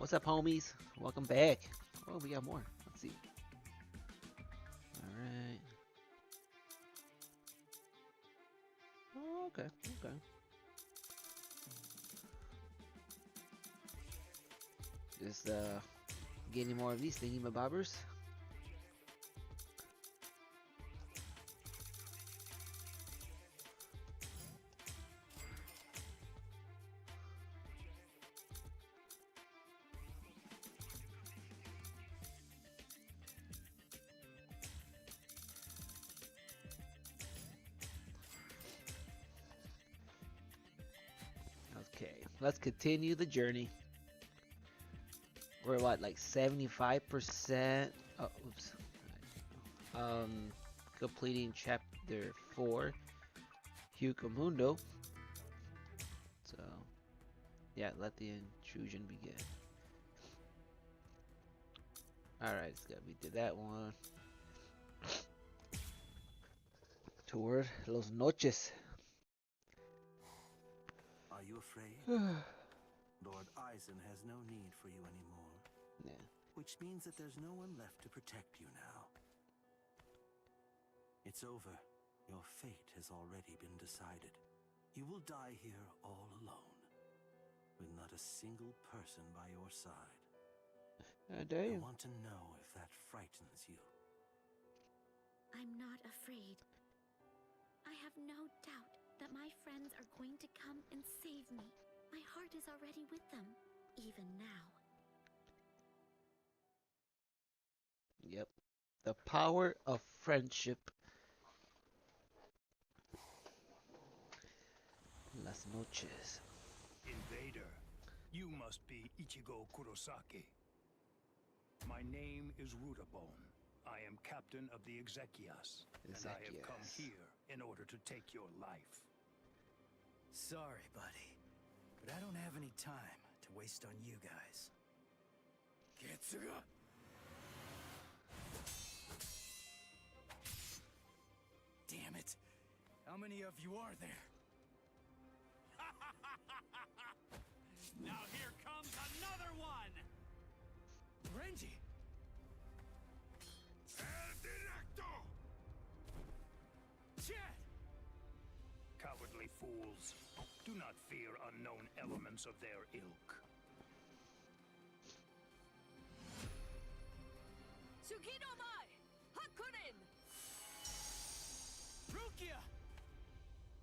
What's up, homies? Welcome back. Oh, we got more. Let's see. Alright. Oh, okay, okay. Just getting more of these thingy-mabobbers. Okay, let's continue the journey. We're what, like 75%? Oh, oops. Completing chapter 4, Hucamundo. So, yeah, let the intrusion begin. Alright, so we did that one. Toward Los Noches. Are you afraid? Lord Eisen has no need for you anymore. Yeah. Which means that there's no one left to protect you now. It's over. Your fate has already been decided. You will die here all alone, with not a single person by your side. I Damn. want to know if that frightens you. I'm not afraid. I have no doubt that my friends are going to come and save me. My heart is already with them, even now. Yep. The power of friendship. Las noches. Invader, you must be Ichigo Kurosaki. My name is Rudabone. I am captain of the Exekias, and I have come here in order to take your life. Sorry, buddy, but I don't have any time to waste on you guys. Getsuga! Damn it! How many of you are there? Now here comes another one! Renji! El Directo! Chad! Cowardly fools. Do not fear unknown elements of their ilk. Tsukinomai! Hakunin! Rukia!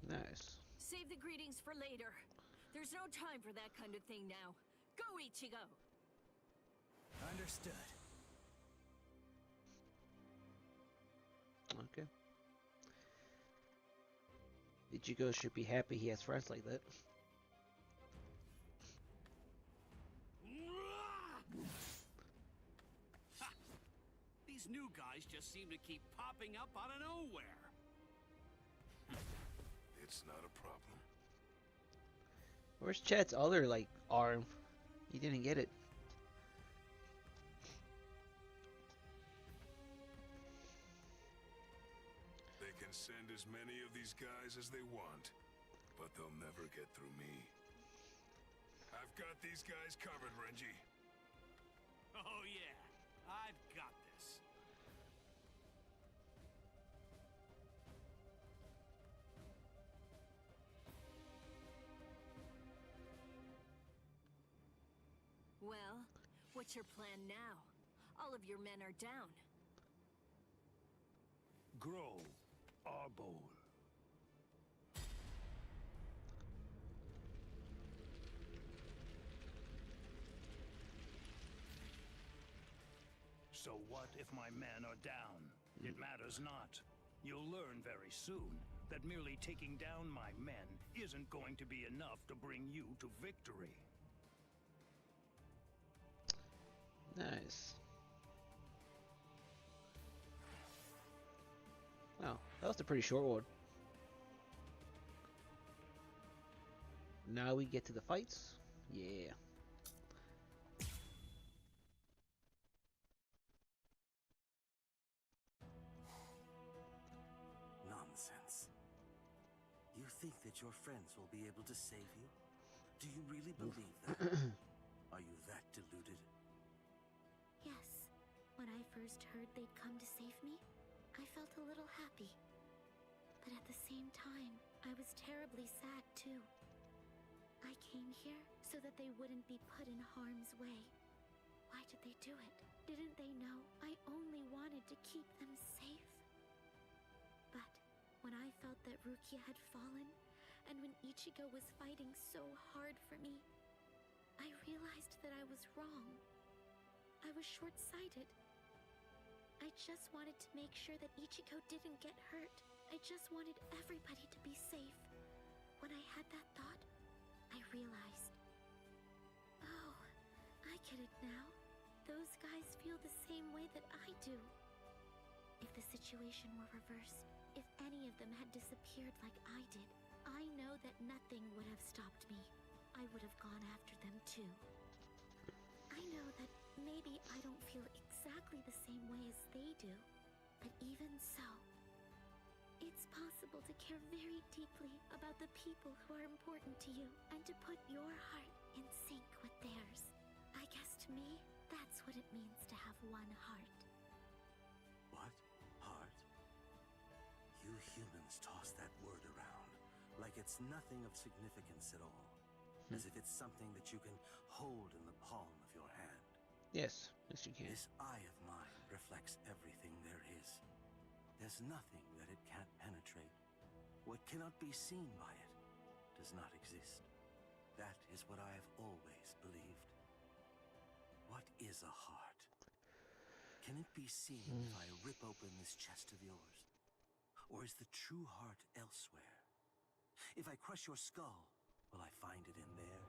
Nice. Save the greetings for later. There's no time for that kind of thing now. Go, Ichigo! Understood. Okay. Ichigo should be happy he has friends like that. These new guys just seem to keep popping up out of nowhere. It's not a problem. Where's Chad's other, like, arm? He didn't get it. They can send as many of these guys as they want, but they'll never get through me. I've got these guys covered, Renji. Oh yeah, I've got this. Well, what's your plan now? All of your men are down. Grow, Arbol. So what if my men are down? It matters not. You'll learn very soon that merely taking down my men isn't going to be enough to bring you to victory. Nice. Oh, that was a pretty short one. Now we get to the fights. Yeah. Nonsense. You think that your friends will be able to save you? Do you really believe that? Are you that deluded? Yes. When I first heard they'd come to save me, I felt a little happy. But at the same time, I was terribly sad too. I came here so that they wouldn't be put in harm's way. Why did they do it? Didn't they know I only wanted to keep them safe? But when I felt that Rukia had fallen, and when Ichigo was fighting so hard for me, I realized that I was wrong. I was short-sighted. I just wanted to make sure that Ichigo didn't get hurt. I just wanted everybody to be safe. When I had that thought, I realized. Oh, I get it now. Those guys feel the same way that I do. If the situation were reversed, if any of them had disappeared like I did, I know that nothing would have stopped me. I would have gone after them too. I know that maybe I don't feel exactly the same way as they do, but even so, it's possible to care very deeply about the people who are important to you and to put your heart in sync with theirs. I guess to me, that's what it means to have one heart. What? Heart? You humans toss that word around like it's nothing of significance at all. As if it's something that you can hold in the palm of your hand. Yes, yes you can. This eye of mine reflects everything there is. There's nothing that it can't penetrate. What cannot be seen by it does not exist. That is what I have always believed. What is a heart? Can it be seen if I rip open this chest of yours? Or is the true heart elsewhere? If I crush your skull, will I find it in there?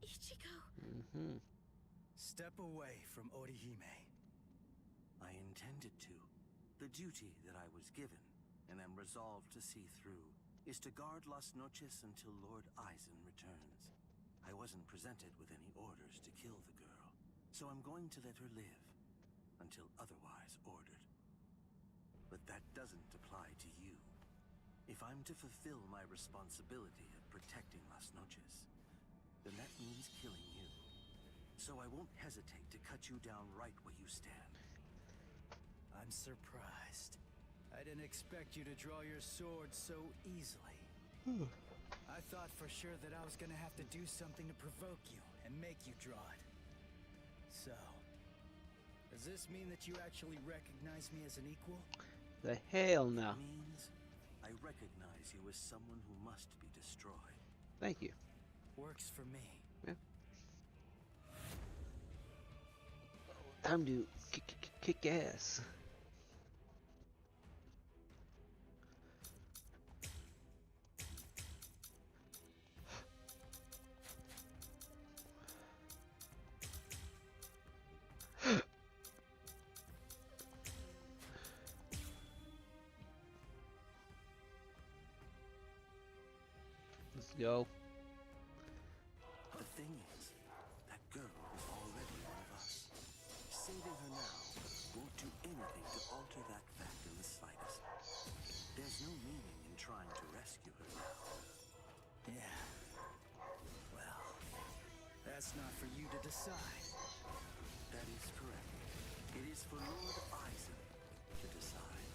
Ichigo! Step away from Orihime. I intended to. The duty that I was given, and am resolved to see through, is to guard Las Noches until Lord Aizen returns. I wasn't presented with any orders to kill the girl, so I'm going to let her live, until otherwise ordered. But that doesn't apply to you. If I'm to fulfill my responsibility of protecting Las Noches, then that means killing you. So I won't hesitate to cut you down right where you stand. I'm surprised. I didn't expect you to draw your sword so easily. I thought for sure that I was gonna have to do something to provoke you and make you draw it. So, does this mean that you actually recognize me as an equal? The hell no. It means I recognize you as someone who must be destroyed. Thank you. Works for me. Yeah. Time to kick ass. Let's go. The thing is, that girl is already one of us. Saving her now won't do anything to alter that fact in the slightest. There's no meaning in trying to rescue her now. Yeah. Well, that's not for you to decide. That is correct. It is for Lord Aizen to decide.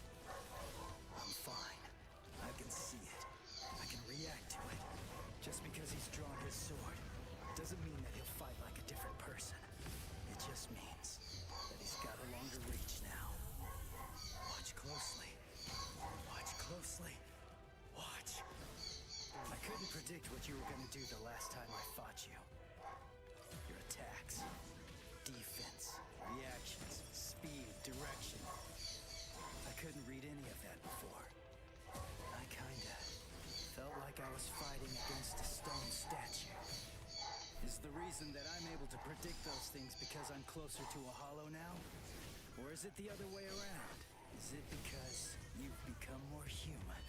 I'm fine. I can see it. I can react to it. Just because he's drawn his sword doesn't mean that he'll fight like a different person. It just means that he's got a longer reach now. Watch closely. Watch closely. Watch. I couldn't predict what you were gonna do the last time I fought you. Your attacks, defense, reactions, speed, direction. I couldn't read any of that before. I kinda felt like I was fighting against a stone statue. Is the reason that I'm able to predict those things because I'm closer to a hollow now? Or is it the other way around? Is it because you've become more human?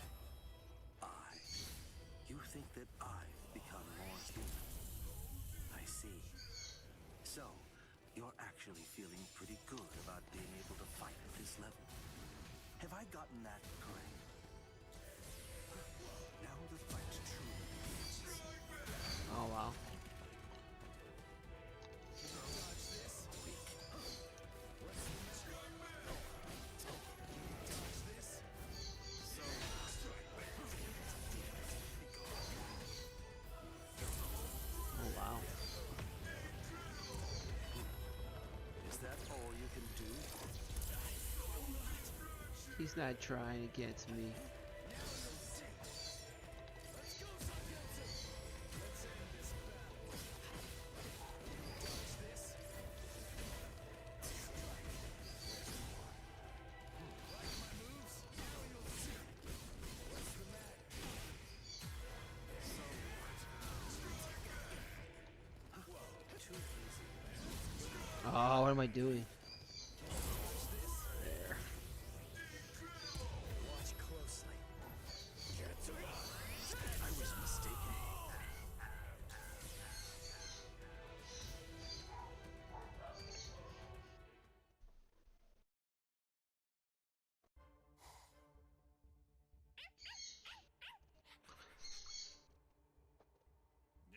You think that I've become more human? I see. So, you're actually feeling pretty good about being able to fight at this level. Have I gotten that correct? Now the fight truly begins. Oh wow. Oh wow. Is that all you can do? He's not trying to get to me. Oh, what am I doing? There. Watch closely. I was mistaken.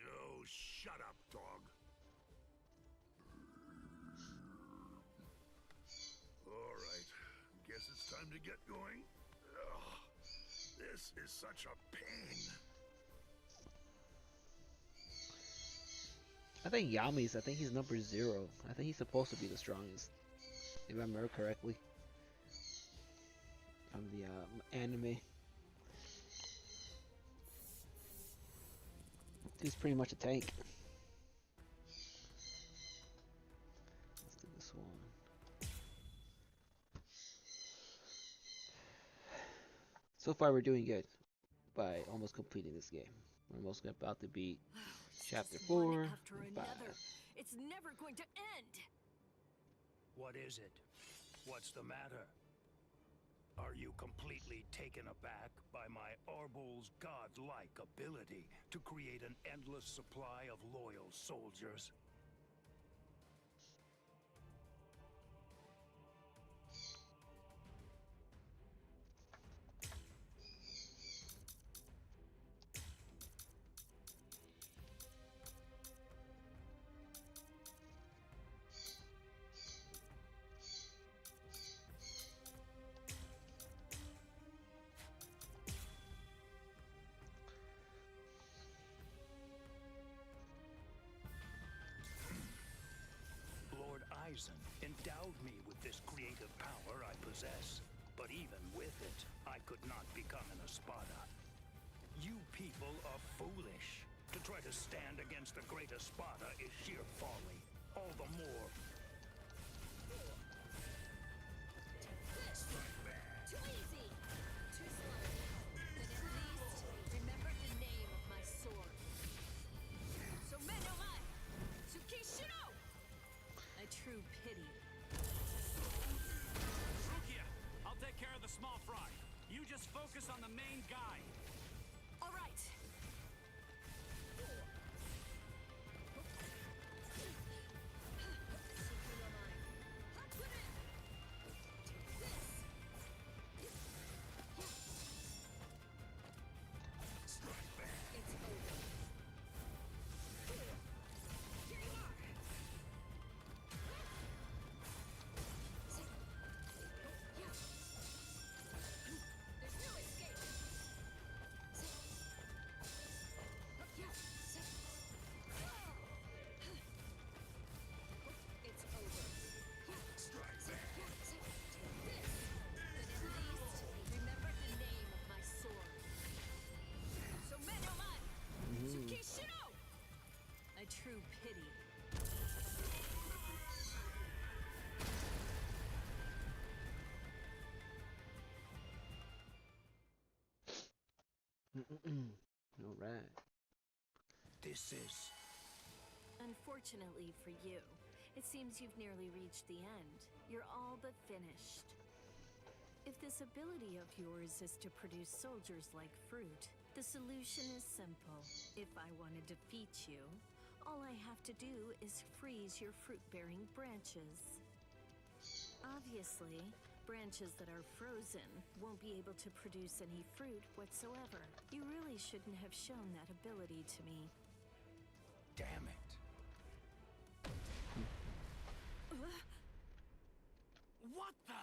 Oh, shut up, dog. All right, guess it's time to get going. Ugh, this is such a pain. I think Yami's, I think he's number 0. I think he's supposed to be the strongest, if I remember correctly, from the anime. He's pretty much a tank. Let's do this one. So far we're doing good by almost completing this game. We're almost about to beat chapter 4 after and 5. another. It's never going to end. What is it? What's the matter? Are you completely taken aback by my Orbol's godlike ability to create an endless supply of loyal soldiers? Endowed me with this creative power I possess, but even with it, I could not become an Espada. You people are foolish. To try to stand against the great Espada is sheer folly. All the more. Too easy. Too slow. But at least remember the name of my sword. So Menomai, Tsukishiro. A true pity. Rukia, I'll take care of the small fry. You just focus on the main guy. All right. A true pity. Alright. This is... Unfortunately for you, it seems you've nearly reached the end. You're all but finished. If this ability of yours is to produce soldiers like fruit, the solution is simple. If I want to defeat you, all I have to do is freeze your fruit-bearing branches. Obviously, branches that are frozen won't be able to produce any fruit whatsoever. You really shouldn't have shown that ability to me. Damn it. What the?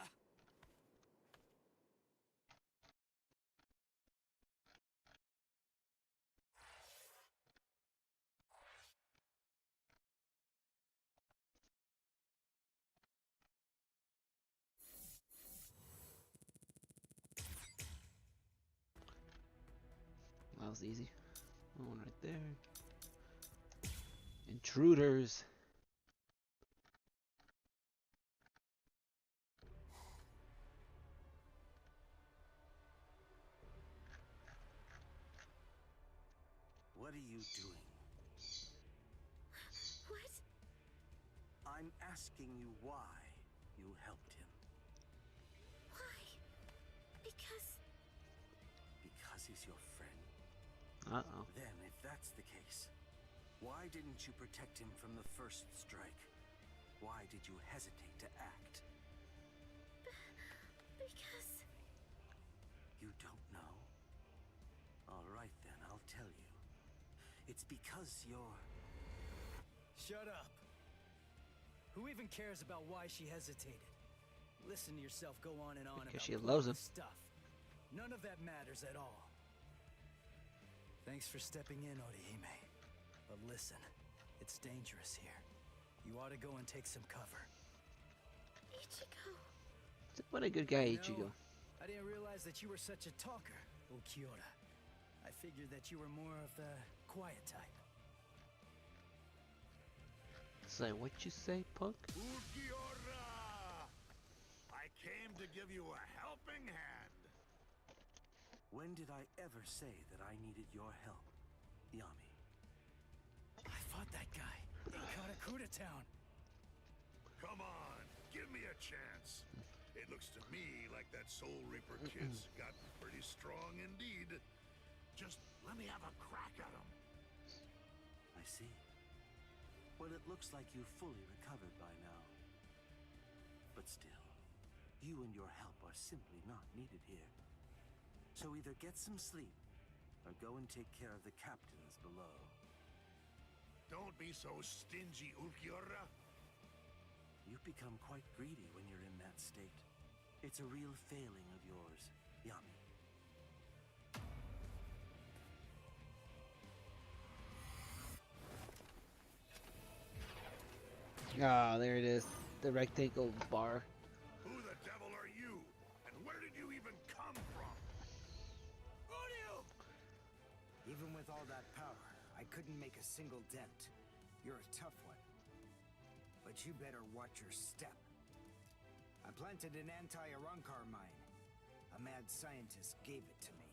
That was easy. One right there. Intruders. What are you doing? What? I'm asking you why you helped him. Why? Because He's your friend. Uh-oh. Then, if that's the case, why didn't you protect him from the first strike? Why did you hesitate to act? because You don't know? All right then, I'll tell you. It's because you're... Shut up. Who even cares about why she hesitated? Listen to yourself go on and on Because about she loves him. pointless stuff. None of that matters at all. Thanks for stepping in, Orihime. But listen, it's dangerous here. You ought to go and take some cover. Ichigo. What a good guy, You know, Ichigo. I didn't realize that you were such a talker, Ukiura. I figured that you were more of the quiet type. Say what you say, punk? Ukiura! I came to give you a helping hand. When did I ever say that I needed your help, Yami? I fought that guy in Karakura Town. Come on, give me a chance. It looks to me like that Soul Reaper kid's got pretty strong indeed. Just let me have a crack at him. I see. Well, it looks like you've fully recovered by now. But still, you and your help are simply not needed here. So either get some sleep, or go and take care of the captains below. Don't be so stingy, Ukiura. You've become quite greedy when you're in that state. It's a real failing of yours, Yami. Ah, there it is. The rectangle bar. Who the devil are you? And where did you even come from? Even with all that power, I couldn't make a single dent. You're a tough one. But you better watch your step. I planted an anti-Arankar mine. A mad scientist gave it to me.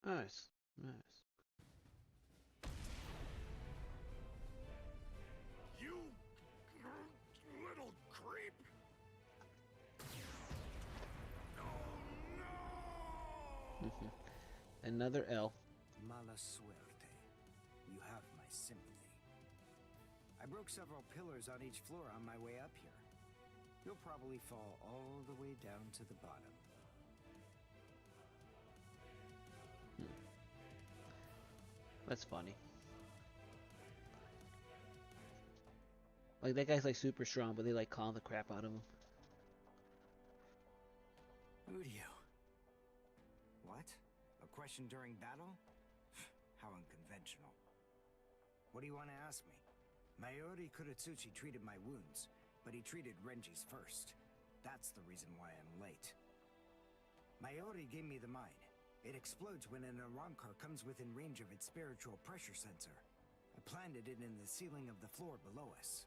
Nice. Nice. You little creep. Oh no! Another L. Mala suerte. You have my sympathy. I broke several pillars on each floor on my way up here. You'll probably fall all the way down to the bottom. That's funny. Like, that guy's like super strong, but they like calm the crap out of him. Udio. What? A question during battle? How unconventional. What do you want to ask me? Mayori Kuratsuchi treated my wounds, but he treated Renji's first. That's the reason why I'm late. Mayori gave me the mine. It explodes when an Arankar comes within range of its spiritual pressure sensor. I planted it in the ceiling of the floor below us.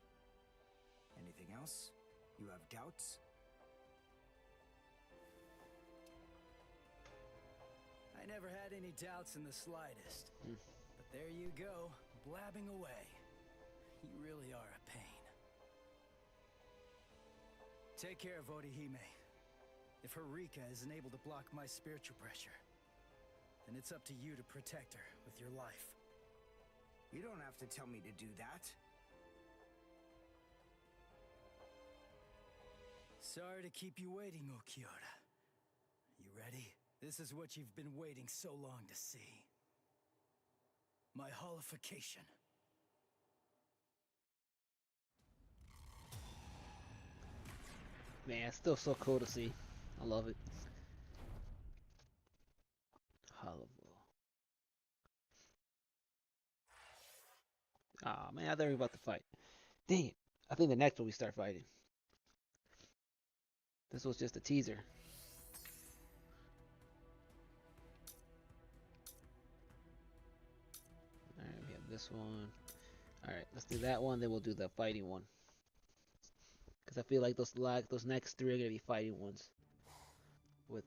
Anything else? You have doubts? I never had any doubts in the slightest. But there you go, blabbing away. You really are a pain. Take care of Orihime. If her Rika isn't able to block my spiritual pressure, then it's up to you to protect her with your life. You don't have to tell me to do that. Sorry to keep you waiting, Ukiura. You ready? This is what you've been waiting so long to see. My holification. Man, it's still so cool to see. I love it. Hollow. Ah, man, I thought we were about to fight. Dang it. I think the next one we start fighting. This was just a teaser. Alright, we have this one. Alright, let's do that one, then we'll do the fighting one. Because I feel like those next three are going to be fighting ones. With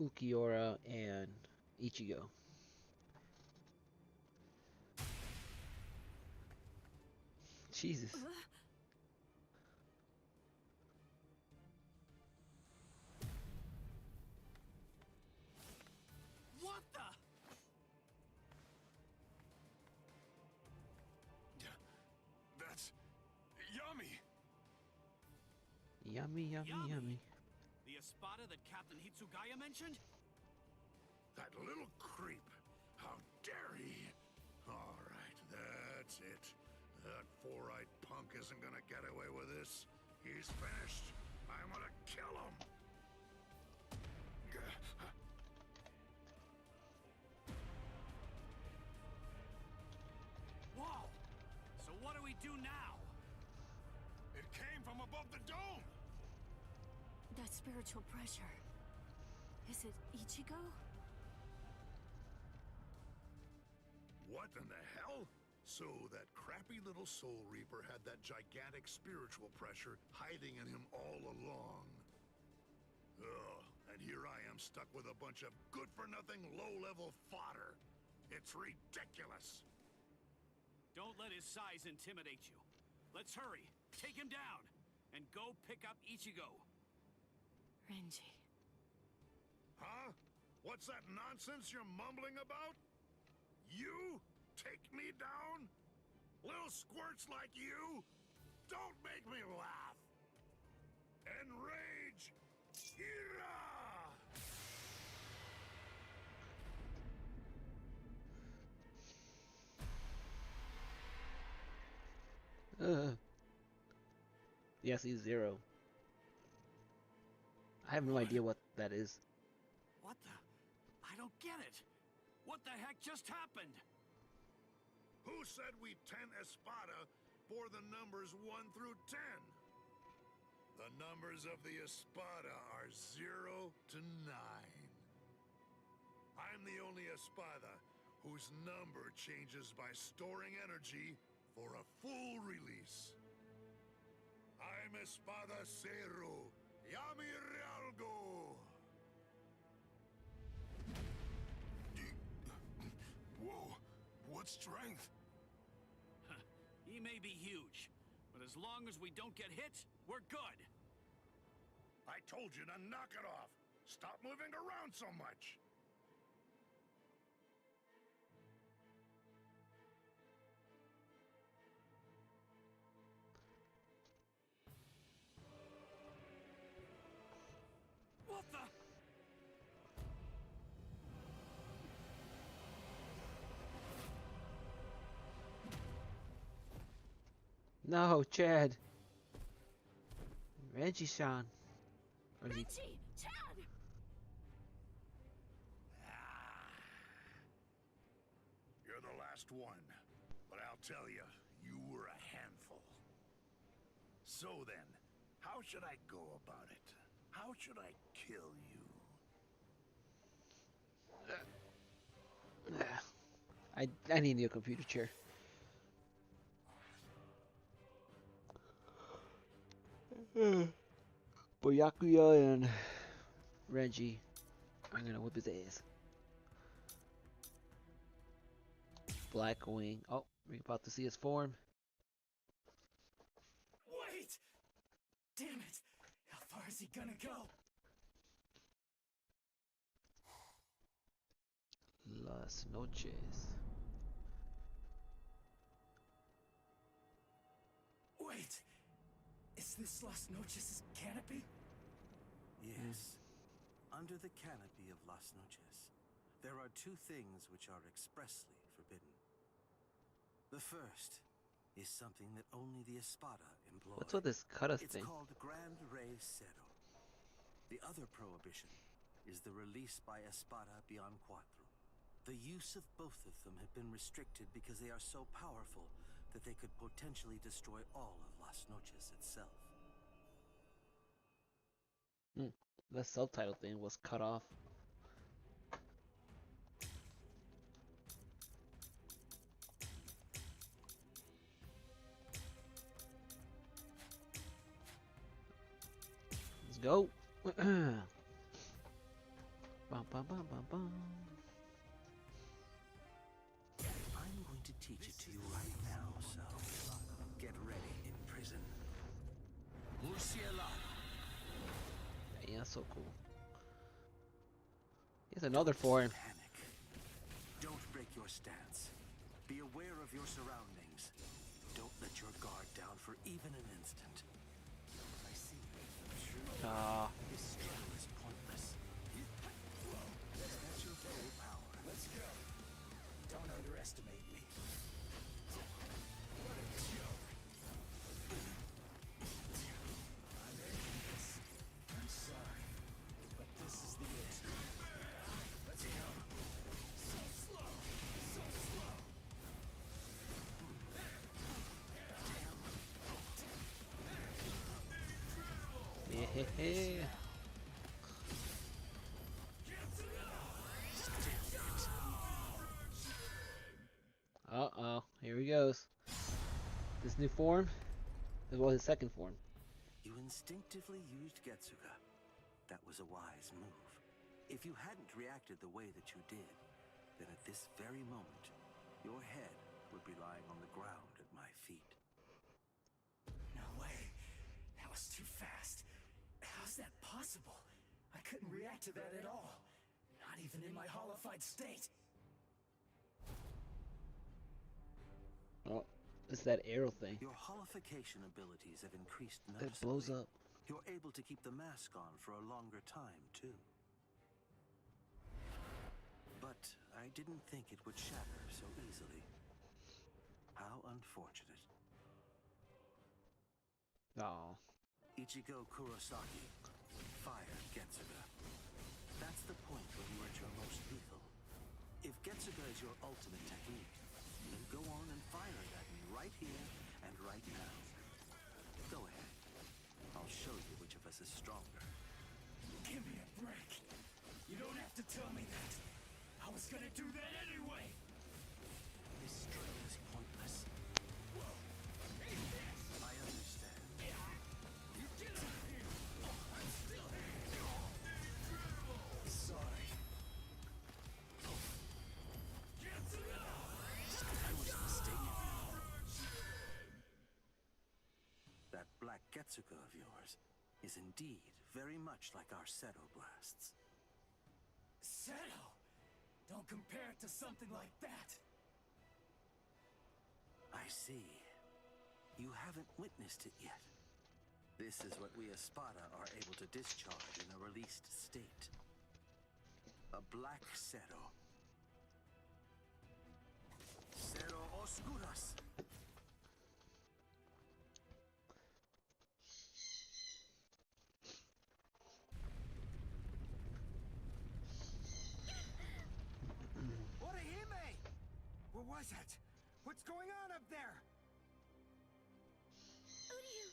Ukiura and Ichigo. Jesus. What the? That's yummy. Yummy, yummy, yummy. The espada that Captain Hitsugaya mentioned? That little creep. How dare he? All right, that's it. That four-eyed punk isn't gonna get away with this. He's finished. I'm gonna kill him. Whoa! So what do we do now? It came from above the dome. That spiritual pressure. Is it Ichigo? What in the hell? So that crappy little Soul Reaper had that gigantic spiritual pressure hiding in him all along. Ugh, and here I am stuck with a bunch of good-for-nothing low-level fodder. It's ridiculous. Don't let his size intimidate you. Let's hurry, take him down, and go pick up Ichigo. Renji. Huh? What's that nonsense you're mumbling about? You? Take me down? Little squirts like you? Don't make me laugh! Enrage! Ira! Yes, he's Zero. I have no idea what that is. What the? I don't get it. What the heck just happened? Who said we 10 Espada bore the numbers 1 through 10? The numbers of the Espada are 0 to 9. I'm the only Espada whose number changes by storing energy for a full release. I'm Espada Zero, Yami Realgo. Whoa, what strength? He may be huge, but as long as we don't get hit, we're good. I told you to knock it off. Stop moving around so much. What the? No, Chad. Renji-san. Or is he... Renji! Chad! You're the last one, but I'll tell you, you were a handful. So then, how should I go about it? How should I kill you? I need a new computer chair. Byakuya and Renji. I'm gonna whip his ass. Blackwing. Oh, we're about to see his form. Wait! Damn it! How far is he gonna go? Las noches. Wait! Is Is this Las Noches' canopy? Yes. Under the canopy of Las Noches, there are two things which are expressly forbidden. The first is something that only the Espada employ. What's with this Cutter It's thing? called Grand Rey Cero. The other prohibition is the release by Espada beyond Cuatro. The use of both of them have been restricted because they are so powerful that they could potentially destroy all of Las Noches itself. The subtitle thing was cut off. Let's go. Bum, bum, bum, bum, bum. I'm going to teach it to you right now, so get ready in prison. Murcielago. Yeah, that's so cool. Here's another form. Panic. Don't break your stance. Be aware of your surroundings. Don't let your guard down for even an instant. I see. Ah, This struggle is pointless. That's your full power. Let's go. Don't underestimate me. What a joke. I'm making this. I'm sorry, but this is the end. Let's go. So slow. So slow. yeah. Uh-oh, here he goes. This new form, as well as his second form. You instinctively used Getsuga. That was a wise move. If you hadn't reacted the way that you did, then at this very moment, your head would be lying on the ground at my feet. No way. That was too fast. How's that possible? I couldn't react to that at all. Not even in my holified state. Oh, it's that arrow thing. Your holification abilities have increased It noticeably. blows up. You're able to keep the mask on for a longer time, too. But I didn't think it would shatter so easily. How unfortunate. Oh, Ichigo Kurosaki, fire Getsuga. That's the point when you're at your most lethal. If Getsuga is your ultimate technique, then go on and fire it at me right here and right now. Go ahead. I'll show you which of us is stronger. Give me a break. You don't have to tell me that. I was gonna do that anyway. This struggle is pointless. I understand. Sorry. I was mistaken. That black Getsuga of yours is indeed very much like our Seto blasts. Seto! Don't compare it to something like that. I see. You haven't witnessed it yet. This is what we Espada are able to discharge in a released state. A black Seto. Cero Oscuras. Orihime! What was that? What's going on up there? Uryu!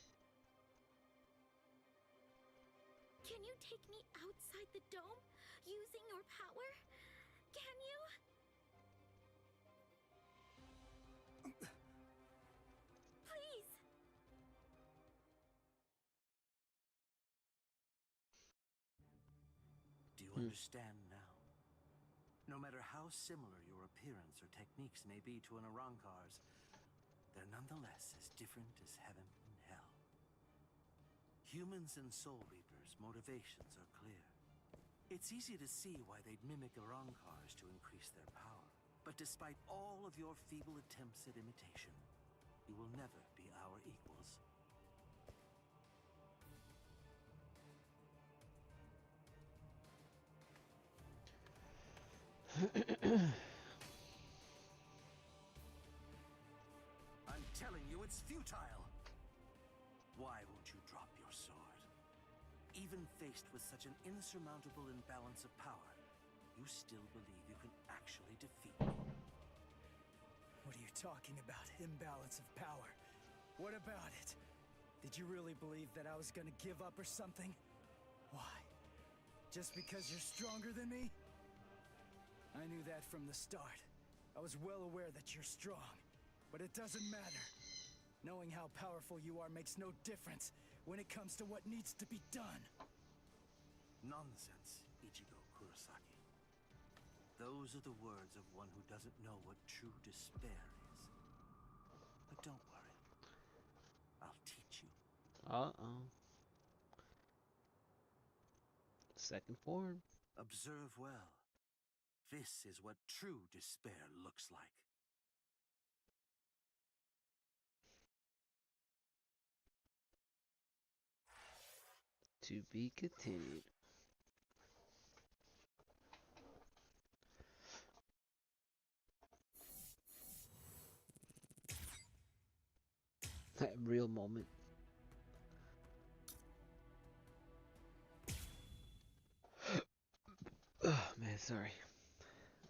Can you take me outside the dome using your power? Can you? Please! Do you understand now? No matter how similar your appearance or techniques may be to an Arrancar's, they're nonetheless as different as heaven and hell. Humans and Soul Reapers' motivations are clear. It's easy to see why they'd mimic Arrancars to increase their power. But despite all of your feeble attempts at imitation, you will never be our equals. futile. Why won't you drop your sword? Even faced with such an insurmountable imbalance of power, you still believe you can actually defeat me. What are you talking about? Imbalance of power? What about it? Did you really believe that I was gonna give up or something? Why? Just because you're stronger than me? I knew that from the start. I was well aware that you're strong, but it doesn't matter. Knowing how powerful you are makes no difference when it comes to what needs to be done. Nonsense, Ichigo Kurosaki. Those are the words of one who doesn't know what true despair is. But don't worry. I'll teach you. Uh-oh. Second form. Observe well. This is what true despair looks like. To be continued. That real moment. Oh man, sorry.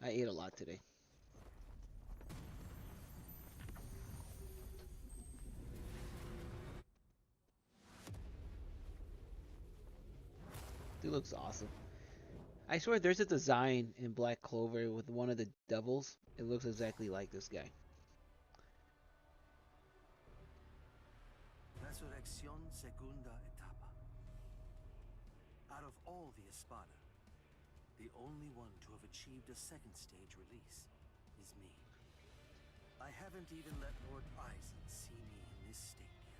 I ate a lot today. Dude looks awesome. I swear there's a design in Black Clover with one of the devils. It looks exactly like this guy. Resurrección Segunda Etapa. Out of all the Espada, the only one to have achieved a second stage release is me. I haven't even let Lord Aizen see me in this state yet.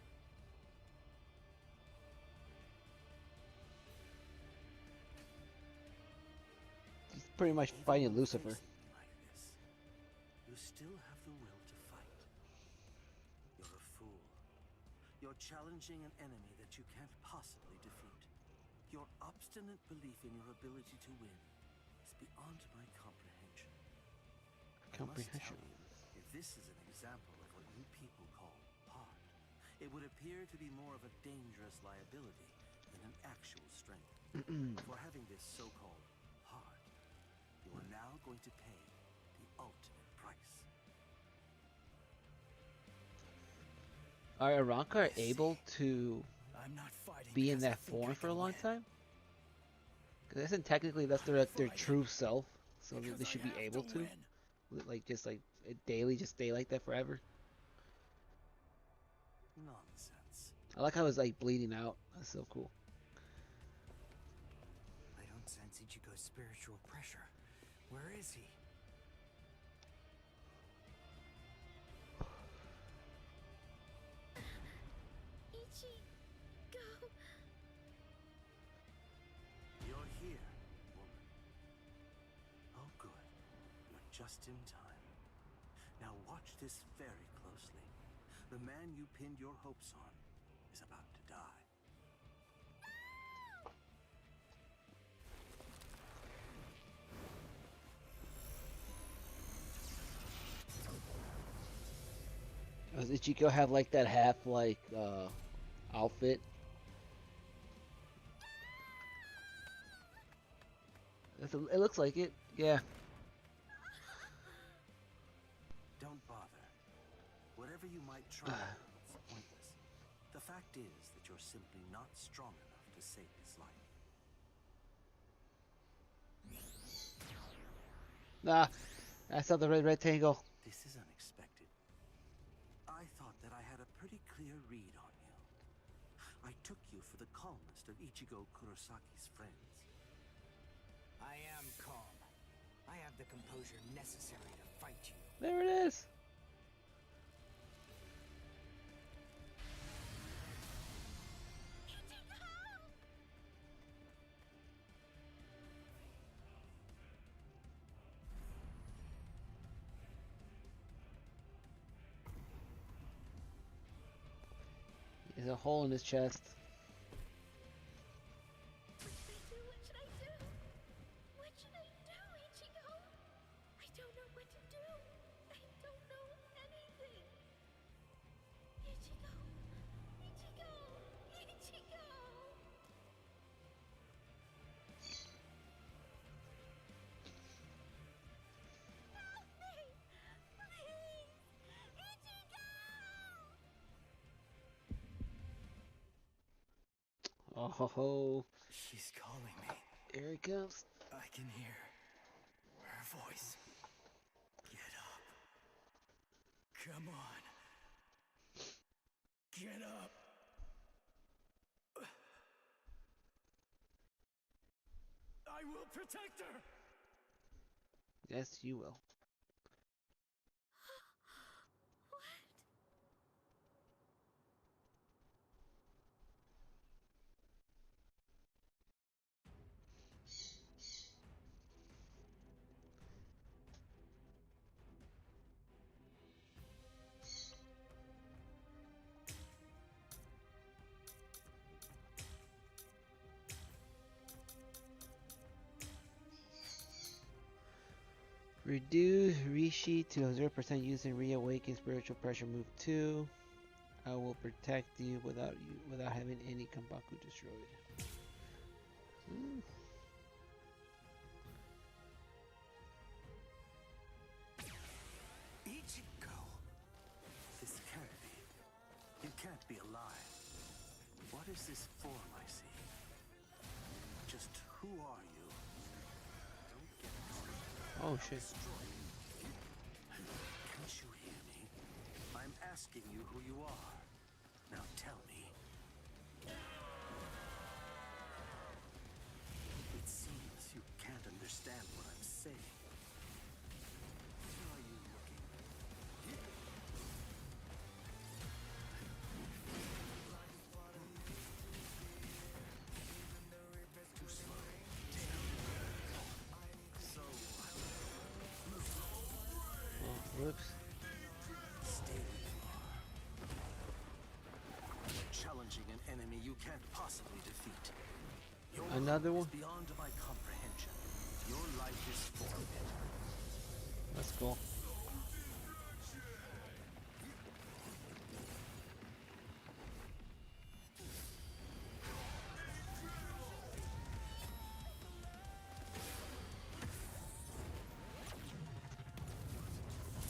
He's pretty much Even fighting when Lucifer. facing me like this, you still have the will to fight. You're a fool. You're challenging an enemy that you can't possibly defeat. Your obstinate belief in your ability to win is beyond my comprehension. I must tell you, if this is an example of what you people call heart, it would appear to be more of a dangerous liability than an actual strength. For having this so-called heart, you are now going to pay the ultimate price. Are Aranka able to I'm not fighting be in because I that think I form for a can long win. time? Because isn't technically that's their Fighting true self, so because they I should be have able to. win. Like just like daily, just stay like that forever. Nonsense. I like how it's like bleeding out. That's so cool. I don't sense Ichigo's spiritual pressure. Where is he? Ichigo. You're here, woman. Oh, good. You're just in time. Now watch this very closely. The man you pinned your hopes on is about to die. Does Ichigo have like that half like outfit? It looks like it. Yeah. Don't bother. Whatever you might try, it's pointless. The fact is that you're simply not strong enough to save his life. Nah. I saw the red rectangle. This is unexpected. I thought that I had a pretty clear read on you. I took you for the calmest of Ichigo Kurosaki's friends. I am calm. I have the composure necessary to fight you. There it is. There's a hole in his chest. What should I do? What should I do, Ichigo? I don't know what to do. I don't know anything. Ichigo. Oh, She's calling me. here it comes. I can hear her voice. Get up. Come on. Get up. I will protect her. Yes, you will. Reduce Rishi to 0% using Reawaken Spiritual Pressure move 2. I will protect you without having any Kambaku destroyed. Ichigo! This can't be. You can't be alive. What is this form I see? Just who are you? Don't get me. Oh shit. Can't you hear me? I'm asking you who you are. Now tell me. It seems you can't understand what I'm saying. Where are you looking? Too slow. So what? Oh, whoops. Stay where you are. Challenging an enemy you can't possibly defeat. Your Another one? is beyond my comprehension. Your life is forfeit. That's cool.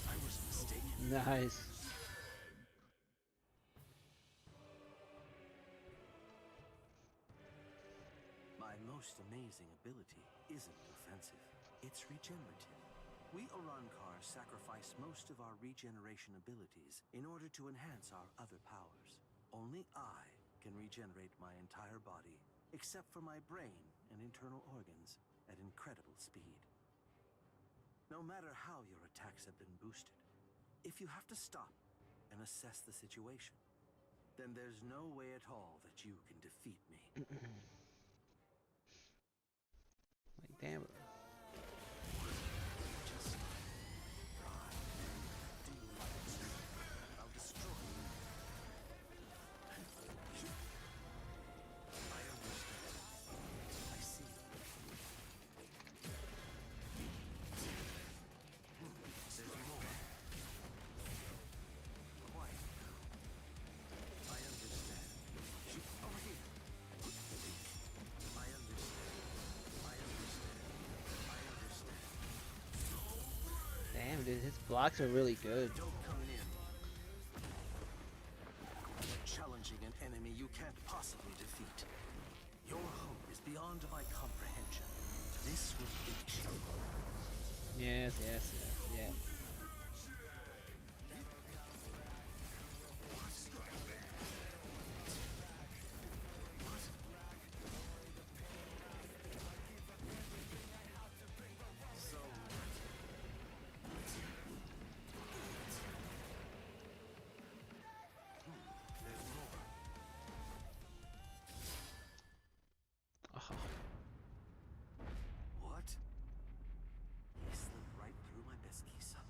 I was mistaken. Nice. My most amazing ability isn't offensive. It's regenerative. We Urankar sacrifice most of our regeneration abilities in order to enhance our other powers. Only I can regenerate my entire body, except for my brain and internal organs, at incredible speed. No matter how your attacks have been boosted, if you have to stop and assess the situation, then there's no way at all that you can defeat me. Like damn it. Just God, do you like it? I'll destroy you. I understand. I see. There's more. Quiet now. I understand. Over here. I understand. I understand. I understand. Damn, dude, his blocks are really good. Don't come near me. Challenging an enemy you can't possibly defeat. Your hope is beyond my comprehension. This will finish you. Yes, yes, yes, yeah. So there's more. Oh, What? He slipped right through my Beskisa.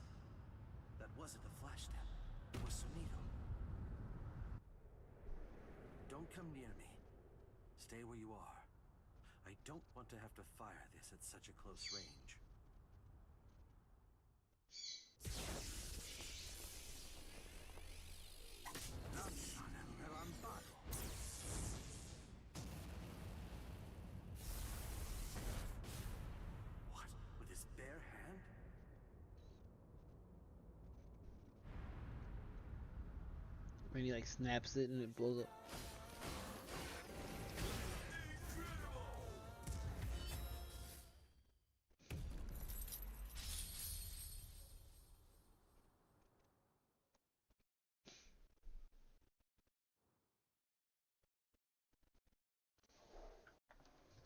That wasn't a flash step. It was Sonido. Don't come near me. Stay where you are. I don't want to have to fire this at such a close range. What? With his bare hand? when he like snaps it and it blows up.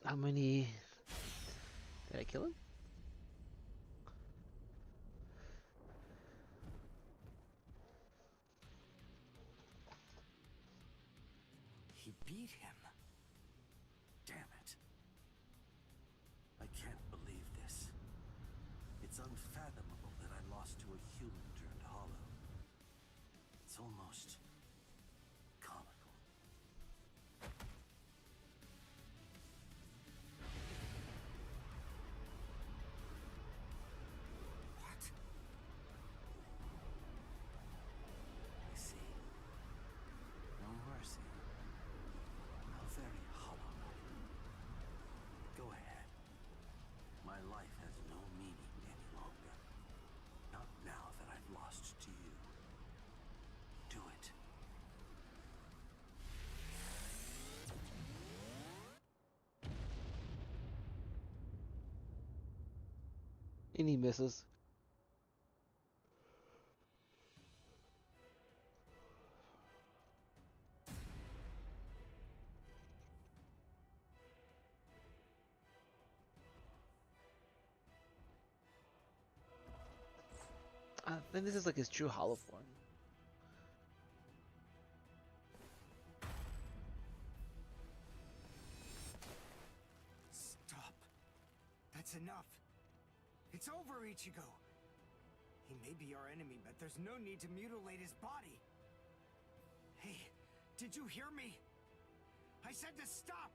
How many? Did I kill him? He beat him. Damn it. I can't believe this. It's unfathomable that I lost to a human turned hollow. It's almost comical. What? I see. No mercy. How very hollow. Go ahead. My life has no meaning any longer. Not now that I've lost to you. Do it. And he misses. I think this is like his true hollow form. Stop. That's enough. It's over, Ichigo. He may be our enemy, but there's no need to mutilate his body. Hey, did you hear me? I said to stop!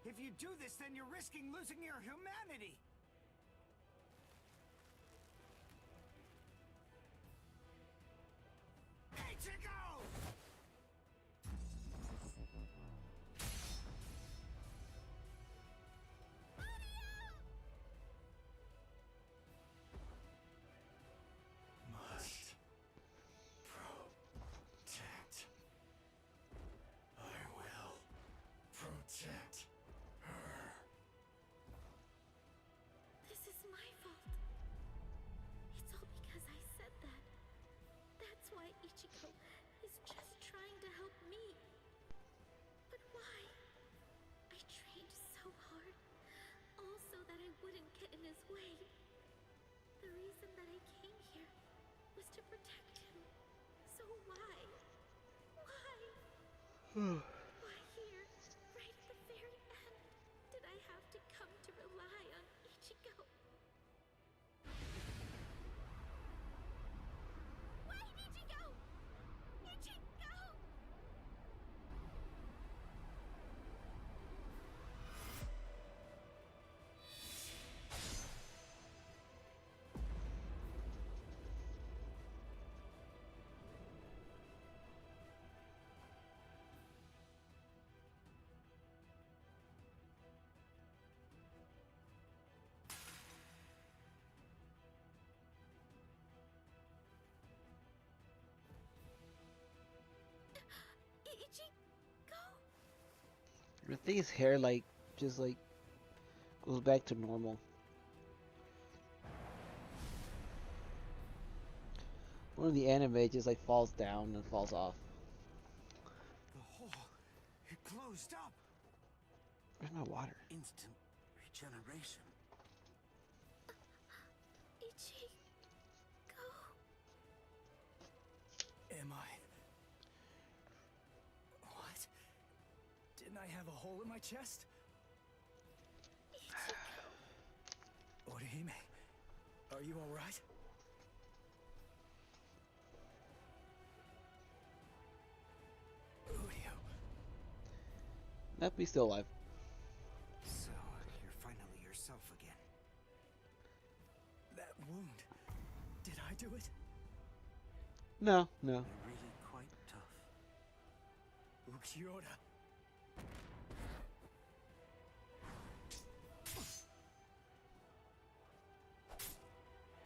If you do this, then you're risking losing your humanity! Ichigo! Must protect. I will protect her. This is my fault. It's all because I said that. That's why Ichigo is just trying to help me. But why? I trained so hard, all so that I wouldn't get in his way. The reason that I came here was to protect him. So why? Why? Why here, right at the very end, did I have to come to rely on Ichigo? Wait, Ichigo! Ichigo! Ichigo? I think his hair like just like goes back to normal. One of the anime just like falls down and falls off. The hole, it closed up. Where's my water? Instant regeneration. Ichigo? Am I? What? Didn't I have a hole in my chest? Orihime, are you alright? Udio. Nope, he's still alive. So, you're finally yourself again. That wound. Did I do it? No, no. You're really quite tough. Ukiura.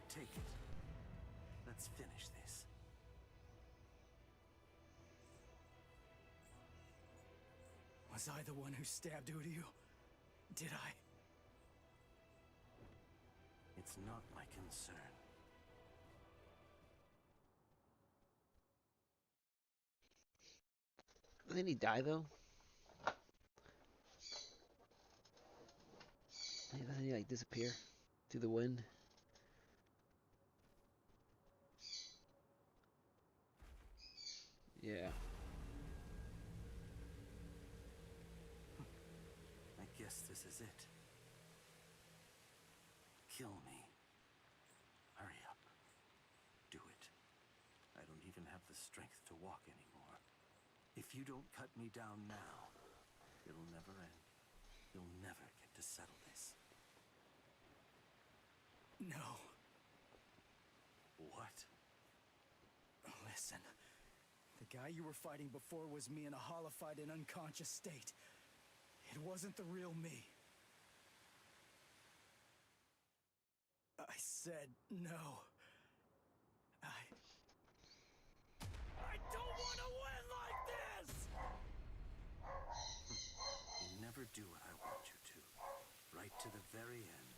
Take it. Let's finish this. Was I the one who stabbed Udio? Did I? It's not my concern. Didn't he die though? And he like disappear through the wind. Yeah. I guess this is it. Kill me. Hurry up. Do it. I don't even have the strength to walk anymore. If you don't cut me down now, it'll never end. You'll never get to settle this. No. What? Listen. The guy you were fighting before was me in a hollified and unconscious state. It wasn't the real me. I said no. I don't want to win like this! You never do what I want you to. Right to the very end.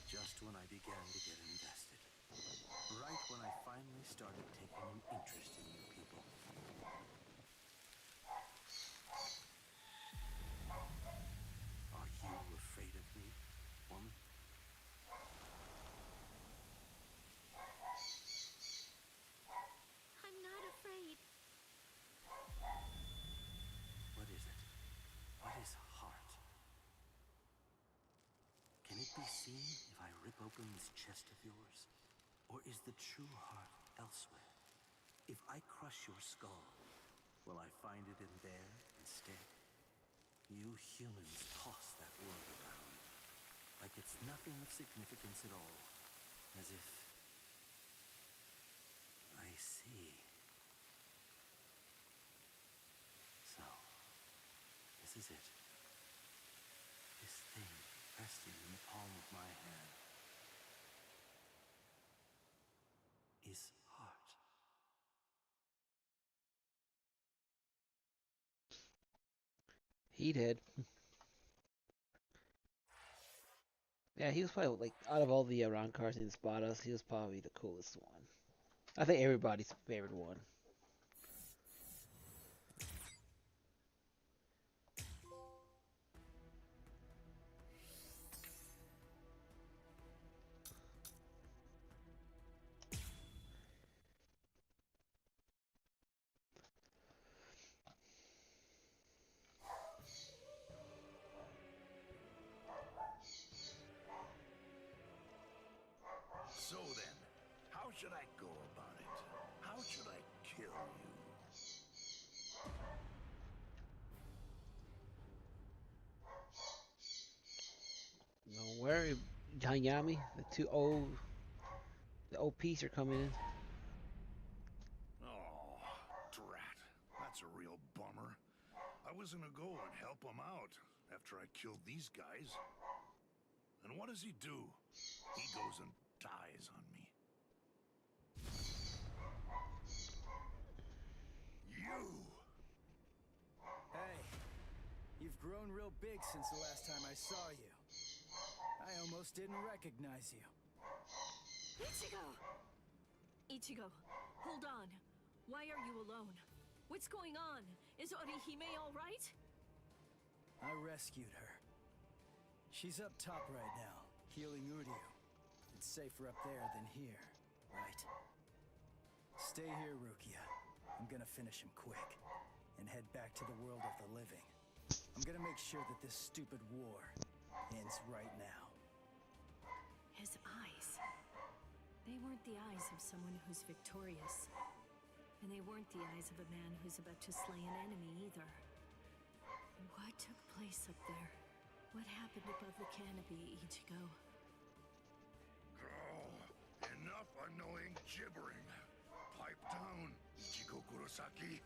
Just when I began to get invested. Right when I finally started taking an interest in you people. Are you afraid of me, woman? I'm not afraid. What is it? What is heart? Can it be seen if I rip open this chest of yours? Or is the true heart elsewhere? If I crush your skull, will I find it in there instead? You humans toss that word around, like it's nothing of significance at all. As if... I see. So, this is it. This thing resting in the palm of my hand is heart. He did. Yeah, he was probably like out of all the round cars in Spadas, he was probably the coolest one. I think everybody's favorite one. So then, how should I go about it? How should I kill you? Don't worry, Hayami. The OPs are coming in. Oh, drat. That's a real bummer. I was gonna go and help him out after I killed these guys. And what does he do? He goes and dies on me. You! Hey, you've grown real big since the last time I saw you. I almost didn't recognize you. Ichigo! Ichigo, hold on. Why are you alone? What's going on? Is Orihime all right? I rescued her. She's up top right now, healing Uryu. It's safer up there than here, right? Stay here, Rukia. I'm gonna finish him quick, and head back to the world of the living. I'm gonna make sure that this stupid war ends right now. His eyes. They weren't the eyes of someone who's victorious. And they weren't the eyes of a man who's about to slay an enemy either. What took place up there? What happened above the canopy, Ichigo? Oh, enough annoying gibbering. Pipe down, Ichigo Kurosaki.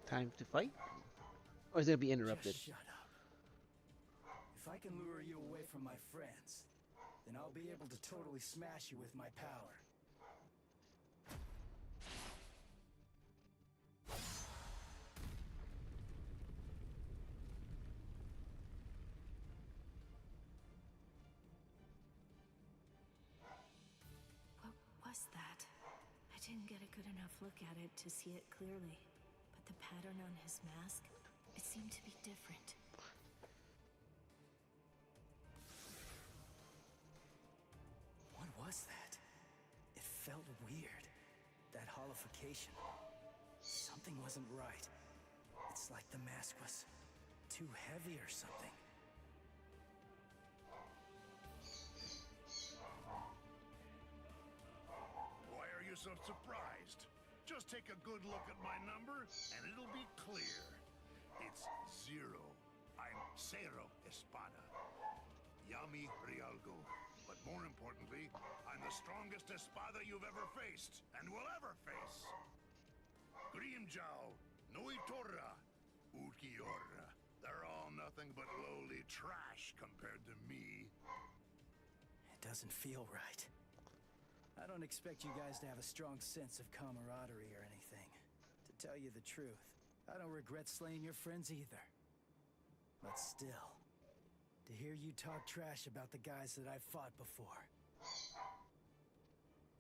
Time to fight? Or is it gonna be interrupted? Just shut up. If I can lure you away from my friends, then I'll be able to totally smash you with my power. didn't get a good enough look at it to see it clearly, but the pattern on his mask, it seemed to be different. What was that? It felt weird. That holification. Something wasn't right. It's like the mask was too heavy or something. Why are you so surprised? Just take a good look at my number, and it'll be clear. It's 0. I'm Cero Espada. Yami Rialgo. But more importantly, I'm the strongest Espada you've ever faced, and will ever face. Grimjao, Noitorra, Ukiorra. They're all nothing but lowly trash compared to me. It doesn't feel right. I don't expect you guys to have a strong sense of camaraderie or anything. To tell you the truth, I don't regret slaying your friends either. But still, to hear you talk trash about the guys that I've fought before,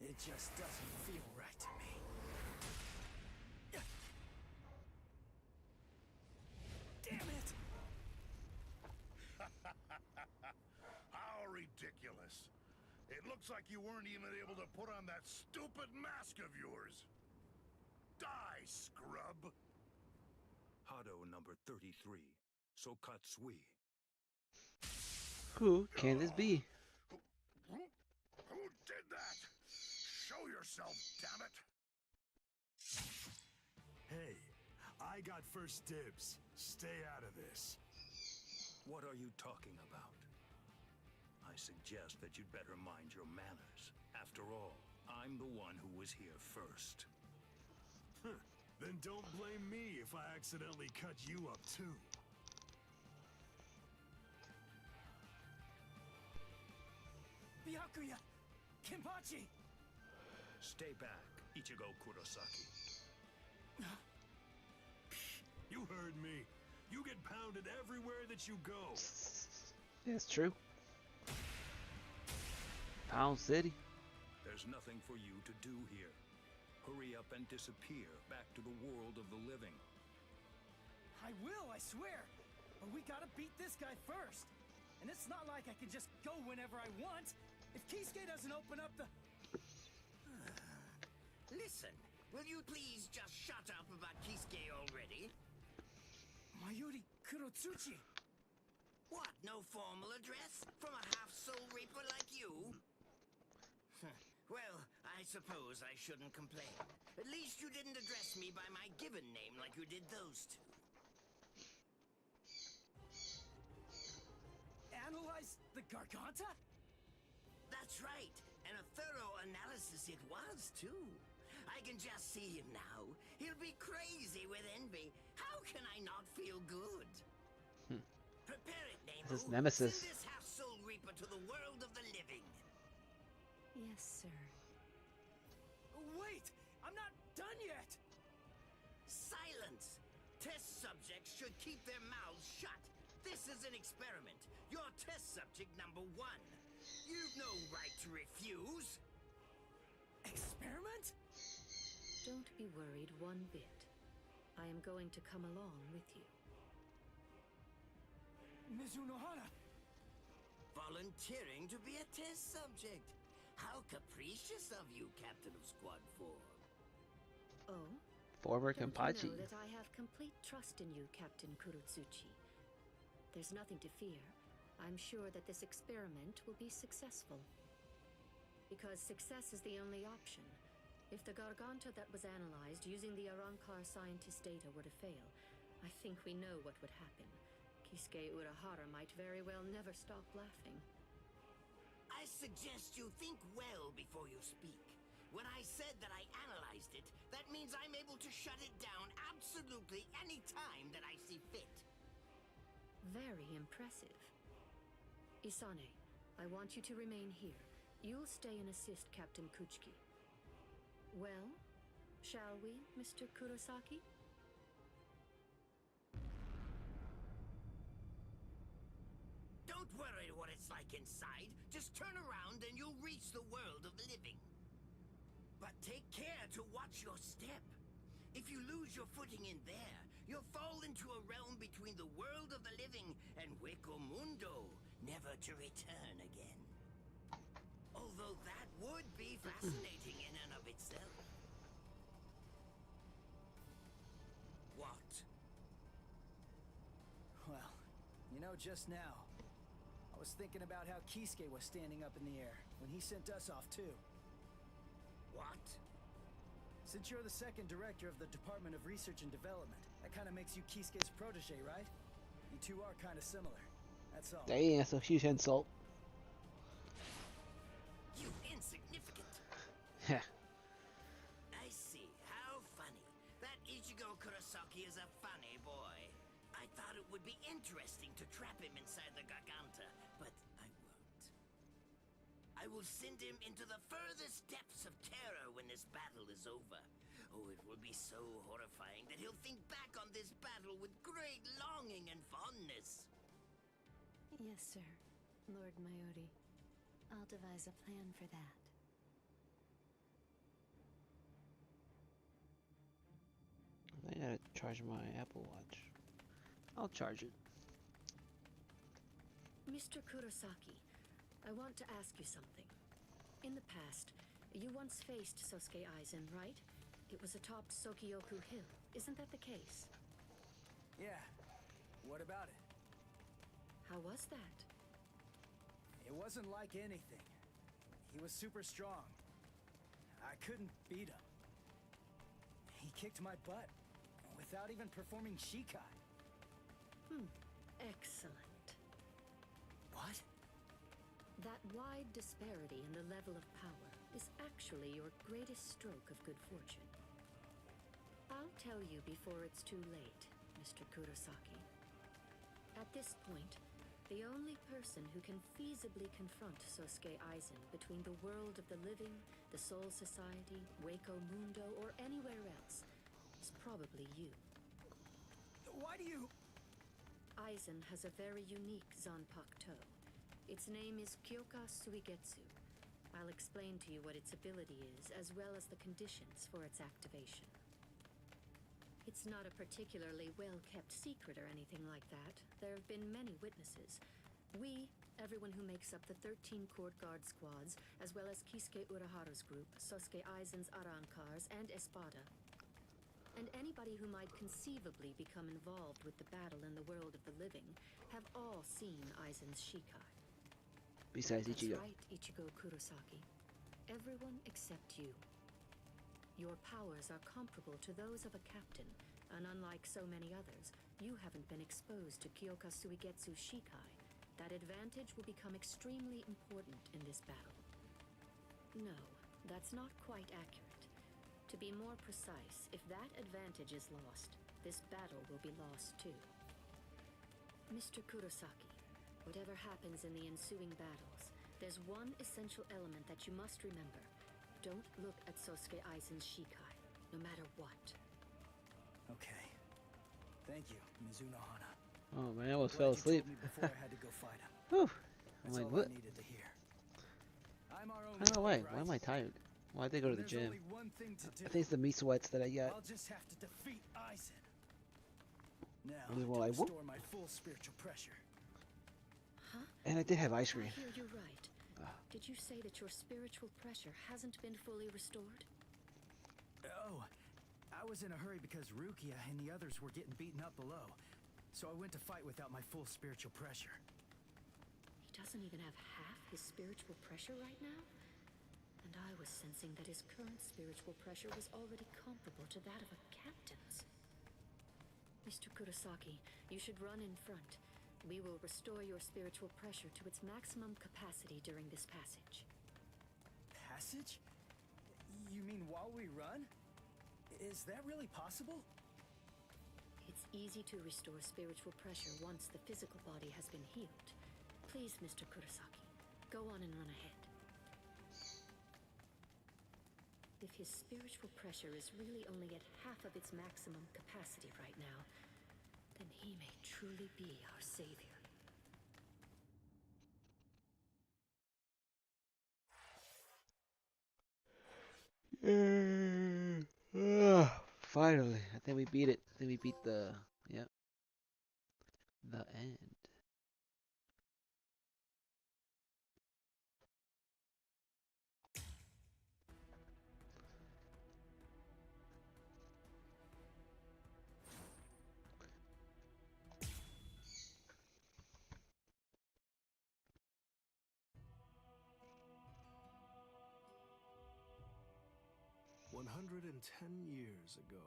it just doesn't feel right to me. Damn it! How ridiculous. It looks like you weren't even able to put on that stupid mask of yours. Die, scrub! Hado number 33, Sokatsui. Who can this be? Who did that? Show yourself, damn it! Hey, I got first dibs. Stay out of this. What are you talking about? I suggest that you'd better mind your manners. After all, I'm the one who was here first. Then don't blame me if I accidentally cut you up too. Byakuya! Kenpachi! Stay back, Ichigo Kurosaki. You heard me. You get pounded everywhere that you go. That's true. Pound City. There's nothing for you to do here. Hurry up and disappear back to the world of the living. I will, I swear! But we gotta beat this guy first! And it's not like I can just go whenever I want! If Kisuke doesn't open up the... Listen, will you please just shut up about Kisuke already? Mayuri Kurotsuchi! What, no formal address? From a half-soul reaper like you? Well, I suppose I shouldn't complain. At least you didn't address me by my given name like you did those two. Analyze the Garganta? That's right, and a thorough analysis it was, too. I can just see him now. He'll be crazy with envy. How can I not feel good? Prepare it, Nemo. This is Nemesis. Send this half-soul reaper to the world of the living. Yes, sir. Wait! I'm not done yet! Silence! Test subjects should keep their mouths shut. This is an experiment. You're test subject number 1. You've no right to refuse. Experiment? Don't be worried one bit. I am going to come along with you. Mizunohara! Volunteering to be a test subject. How capricious of you, Captain of Squad 4. Oh? Former Don't Kenpachi. you know that I have complete trust in you, Captain Kurotsuchi. There's nothing to fear. I'm sure that this experiment will be successful. Because success is the only option. If the Garganta that was analyzed using the Arrancar scientist data were to fail, I think we know what would happen. Kisuke Urahara might very well never stop laughing. I suggest you think well before you speak. When I said that I analyzed it, that means I'm able to shut it down absolutely any time that I see fit. Very impressive. Isane, I want you to remain here. You'll stay and assist Captain Kuchiki. Well, shall we, Mr. Kurosaki? Don't worry what it's like inside. Just turn around and you'll reach the world of the living. But take care to watch your step. If you lose your footing in there, you'll fall into a realm between the world of the living and Hueco Mundo, never to return again. Although that would be fascinating in and of itself. What? Well, you know, just now, I was thinking about how Kisuke was standing up in the air when he sent us off too. What? Since you're the second director of the Department of Research and Development, that kind of makes you Kisuke's protege, right? You two are kind of similar. That's all. Dang, that's a huge insult. You insignificant. I see. How funny. That Ichigo Kurosaki is a funny boy. I thought it would be interesting to trap him inside the Garganta, but I won't. I will send him into the furthest depths of terror when this battle is over. Oh, it will be so horrifying that he'll think back on this battle with great longing and fondness. Yes, sir. Lord Mayuri. I'll devise a plan for that. I gotta charge my Apple Watch. I'll charge it. Mr. Kurosaki, I want to ask you something. In the past, you once faced Sosuke Aizen, right? It was atop Sokyoku Hill. Isn't that the case? Yeah. What about it? How was that? It wasn't like anything. He was super strong. I couldn't beat him. He kicked my butt without even performing Shikai. Excellent. What? That wide disparity in the level of power is actually your greatest stroke of good fortune. I'll tell you before it's too late, Mr. Kurosaki. At this point, the only person who can feasibly confront Sosuke Aizen between the world of the living, the Soul Society, Hueco Mundo, or anywhere else is probably you. Why do you... Aizen has a very unique Zanpakuto. Its name is Kyoka Suigetsu. I'll explain to you what its ability is, as well as the conditions for its activation. It's not a particularly well-kept secret or anything like that. There have been many witnesses. We, everyone who makes up the 13 Court Guard squads, as well as Kisuke Uraharu's group, Sosuke Aizen's Arancars, and Espada, and anybody who might conceivably become involved with the battle in the world of the living, have all seen Aizen's Shikai. Besides Ichigo. That's right, Ichigo Kurosaki. Everyone except you. Your powers are comparable to those of a captain, and unlike so many others, you haven't been exposed to Kyoka Suigetsu's Shikai. That advantage will become extremely important in this battle. No, that's not quite accurate. To be more precise, if that advantage is lost, this battle will be lost too. Mr. Kurosaki, whatever happens in the ensuing battles, there's one essential element that you must remember. Don't look at Sosuke Aizen's Shikai, no matter what. Okay. Thank you, Mizuno Hana. Oh man, I almost fell asleep. You told me before I had to go fight him. Whew. That's I'm like, all what? I needed to hear. I'm our own I don't know why. right? Why am I tired? Why did I go to the There's gym? only one thing to do. I think it's the meat sweats that I got. I'll just have to defeat Aizen. Now, And then to we're like, whoop. restore my full spiritual pressure. Huh? And I did have ice cream. I hear you right. Did you say that your spiritual pressure hasn't been fully restored? Oh, I was in a hurry because Rukia and the others were getting beaten up below. So I went to fight without my full spiritual pressure. He doesn't even have half his spiritual pressure right now? And I was sensing that his current spiritual pressure was already comparable to that of a captain's. Mr. Kurosaki, you should run in front. We will restore your spiritual pressure to its maximum capacity during this passage. Passage? You mean while we run? Is that really possible? It's easy to restore spiritual pressure once the physical body has been healed. Please, Mr. Kurosaki, go on and run ahead. If his spiritual pressure is really only at half of its maximum capacity right now, then he may truly be our savior. Finally, I think we beat it. I think we beat the, yep, the end. 110 years ago.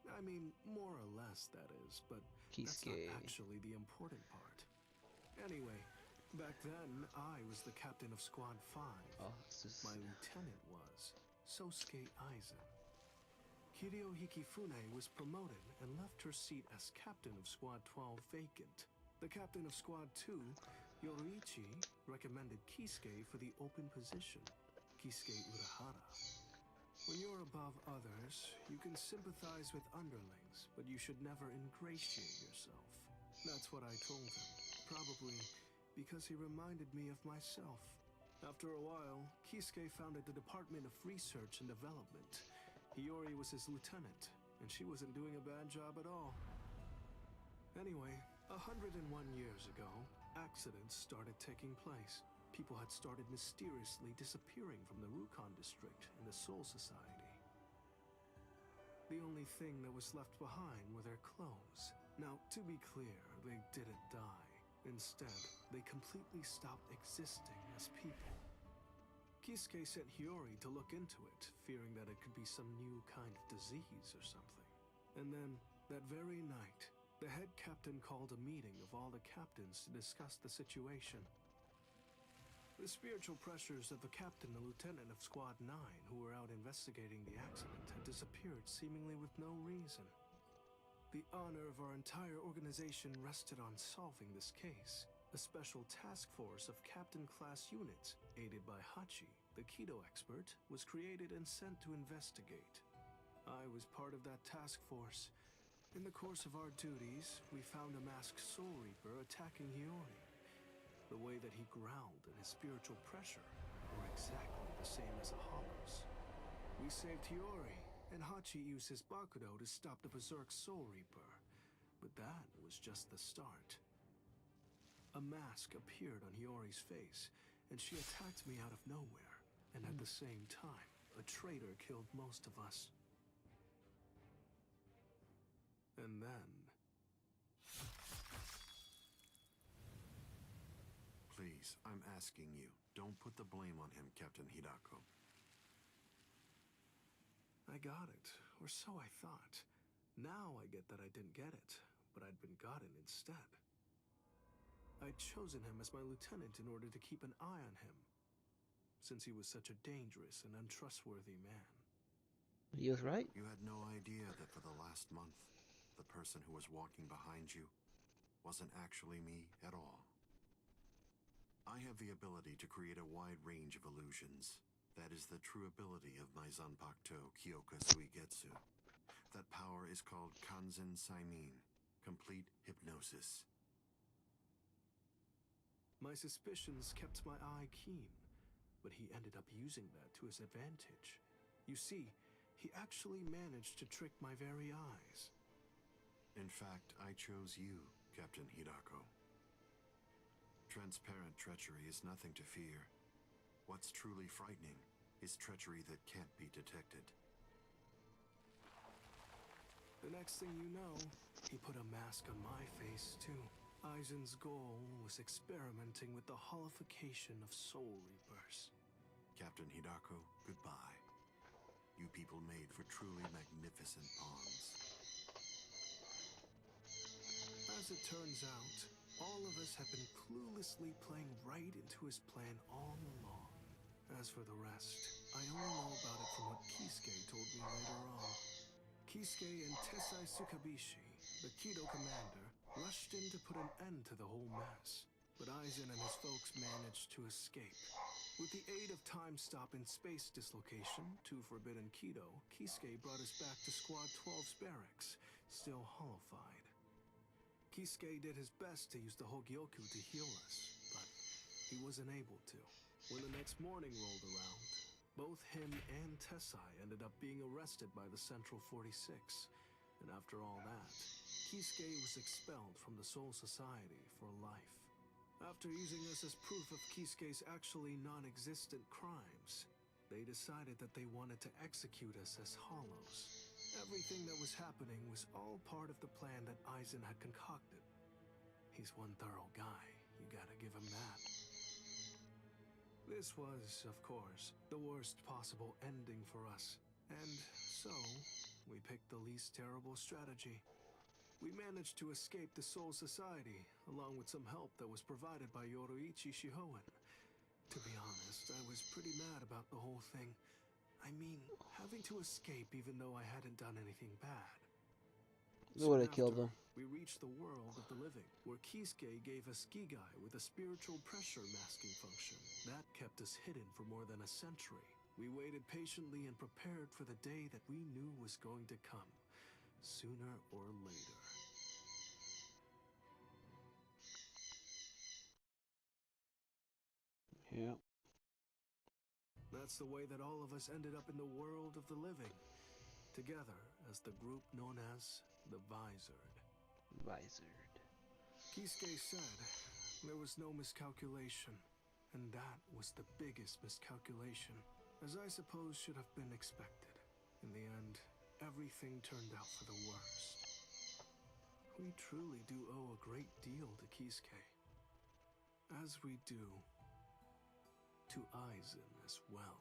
I mean, more or less, that is, but that's not actually the important part. Anyway, back then, I was the captain of Squad 5. My lieutenant was Sosuke Aizen. Kiryo Hikifune was promoted and left her seat as captain of Squad 12 vacant. The captain of Squad 2, Yoruichi, recommended Kisuke for the open position, Kisuke Urahara. When you're above others, you can sympathize with underlings, but you should never ingratiate yourself. That's what I told him, probably because he reminded me of myself. After a while, Kisuke founded the Department of Research and Development. Hiyori was his lieutenant, and she wasn't doing a bad job at all. Anyway, 101 years ago, accidents started taking place. People had started mysteriously disappearing from the Rukon district in the Soul Society. The only thing that was left behind were their clothes. Now, to be clear, they didn't die. Instead, they completely stopped existing as people. Kisuke sent Hiyori to look into it, fearing that it could be some new kind of disease or something. And then, that very night, the head captain called a meeting of all the captains to discuss the situation. The spiritual pressures of the captain and lieutenant of Squad 9 who were out investigating the accident had disappeared seemingly with no reason. The honor of our entire organization rested on solving this case. A special task force of captain-class units, aided by Hachi, the Kido expert, was created and sent to investigate. I was part of that task force. In the course of our duties, we found a masked Soul Reaper attacking Hiyori. The way that he growled and his spiritual pressure were exactly the same as a Hollow's. We saved Hiyori, and Hachi used his Bakudo to stop the Berserk Soul Reaper. But that was just the start. A mask appeared on Hiyori's face, and she attacked me out of nowhere. And at the same time, a traitor killed most of us. And then... Please, I'm asking you, don't put the blame on him, Captain Hidako. I got it, or so I thought. Now I get that I didn't get it, but I'd been gotten instead. I'd chosen him as my lieutenant in order to keep an eye on him, since he was such a dangerous and untrustworthy man. He was right. You had no idea that for the last month, the person who was walking behind you wasn't actually me at all. I have the ability to create a wide range of illusions. That is the true ability of my Zanpakuto Kyoka Suigetsu. That power is called Kanzen Saimin, complete hypnosis. My suspicions kept my eye keen, but he ended up using that to his advantage. You see, he actually managed to trick my very eyes. In fact, I chose you, Captain Hidako. Transparent treachery is nothing to fear. What's truly frightening is treachery that can't be detected. The next thing you know, he put a mask on my face, too. Aizen's goal was experimenting with the holification of Soul Reapers. Captain Hidako, goodbye. You people made for truly magnificent pawns. As it turns out, all of us have been cluelessly playing right into his plan all along. As for the rest, I only know about it from what Kisuke told me later on. Kisuke and Tessai Tsukabishi, the Kido commander, rushed in to put an end to the whole mess. But Aizen and his folks managed to escape. With the aid of Time Stop and Space Dislocation, two forbidden Kido, Kisuke brought us back to Squad 12's barracks, still holified. Kisuke did his best to use the Hogyoku to heal us, but he wasn't able to. When the next morning rolled around, Both him and Tessai ended up being arrested by the Central 46. And after all that, Kisuke was expelled from the Soul Society for life. After using us as proof of Kisuke's actually non-existent crimes, they decided that they wanted to execute us as hollows. Everything that was happening was all part of the plan that Aizen had concocted. He's one thorough guy, you gotta give him that. This was, of course, the worst possible ending for us, and so we picked the least terrible strategy. We managed to escape the Soul Society, along with some help that was provided by Yoroichi Shihoen. To be honest, I was pretty mad about the whole thing. I mean, having to escape even though I hadn't done anything bad. We would have killed them. We reached the world of the living, where Kisuke gave us Gigai with a spiritual pressure masking function. That kept us hidden for more than a century. We waited patiently and prepared for the day that we knew was going to come, sooner or later. Yeah. That's the way that all of us ended up in the world of the living, together as the group known as the Visored. Visored. Kisuke said there was no miscalculation, and that was the biggest miscalculation, as I suppose should have been expected. In the end, everything turned out for the worst. We truly do owe a great deal to Kisuke, as we do to Aizen as well.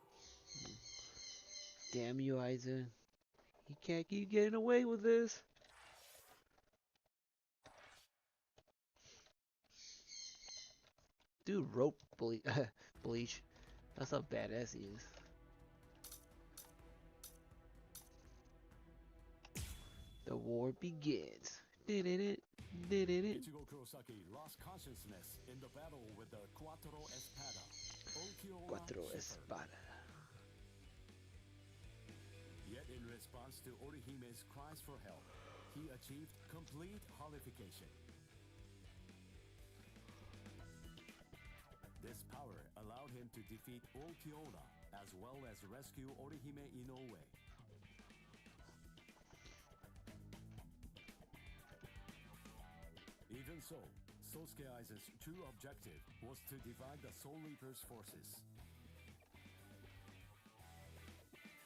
Damn you, Aizen. You can't keep getting away with this. Dude, rope Bleach. That's how badass he is. The war begins. Ichigo Kurosaki lost consciousness in the battle with the Quattro Espada. Quattro Espada. Yet in response to Orihime's cries for help, he achieved complete holification. This power allowed him to defeat Ulquiorra as well as rescue Orihime Inoue. Even so, Sosuke Aizen's true objective was to divide the Soul Reaper's forces.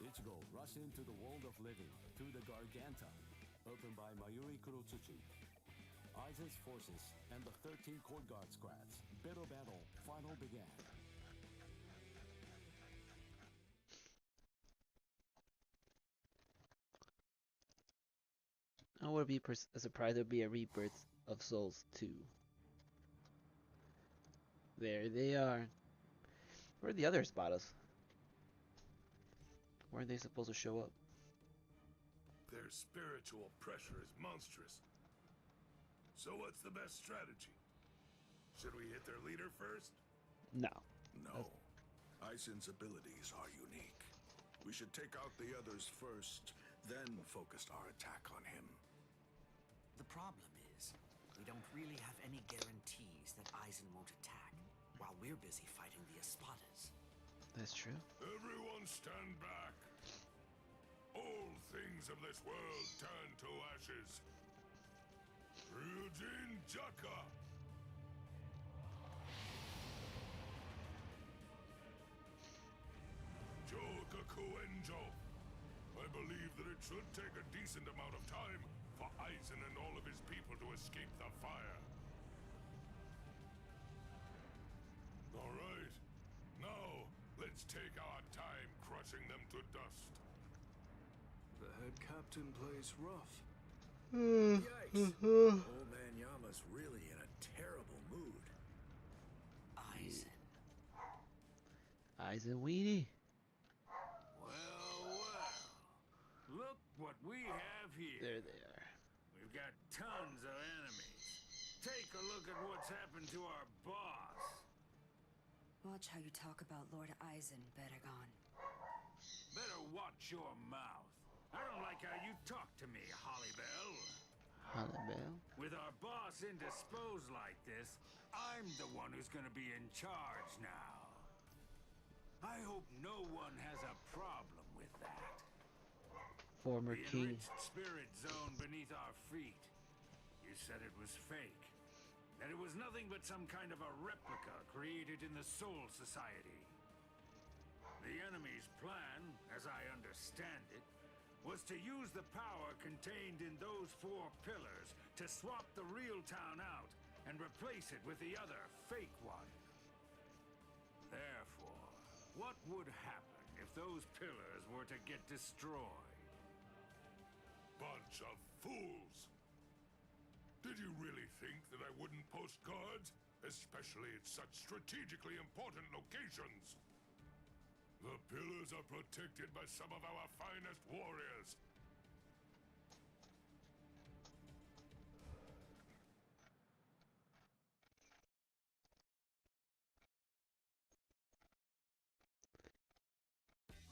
Ichigo rushed into the world of living through the Garganta, opened by Mayuri Kurotsuchi. Aizen's forces and the 13 Court Guard squads. Bitter battle final began. I would be surprised there would be a Rebirth of Souls 2. There they are. Where are the other Espadas? Weren't they supposed to show up? Their spiritual pressure is monstrous. So what's the best strategy? Should we hit their leader first? No. No. Aizen's abilities are unique. We should take out the others first, then focus our attack on him. The problem is, we don't really have any guarantees that Aizen won't attack, while we're busy fighting the Espadas. That's true. Everyone stand back. All things of this world turn to ashes. Ryujin Jaka! Jogakuenjo! I believe that it should take a decent amount of time for Aizen and all of his people to escape the fire. Alright, now let's take our time crushing them to dust. The head captain plays rough. Yikes! Old man Yama's really in a terrible mood. Aizen. Aizen Weenie. Well, look what we have here. There they are. We've got tons of enemies. Take a look at what's happened to our boss. Watch how you talk about Lord Aizen, Baragon. Better watch your mouth. I don't like how you talk to me, Hollybell. Hollybell? With our boss indisposed like this, I'm the one who's gonna be in charge now. I hope no one has a problem with that. Former the king. enriched spirit zone beneath our feet. You said it was fake. That it was nothing but some kind of a replica created in the Soul Society. The enemy's plan, as I understand it, was to use the power contained in those 4 pillars to swap the real town out and replace it with the other, fake one. Therefore, what would happen if those pillars were to get destroyed? Bunch of fools! Did you really think that I wouldn't post guards? Especially at such strategically important locations? The pillars are protected by some of our finest warriors.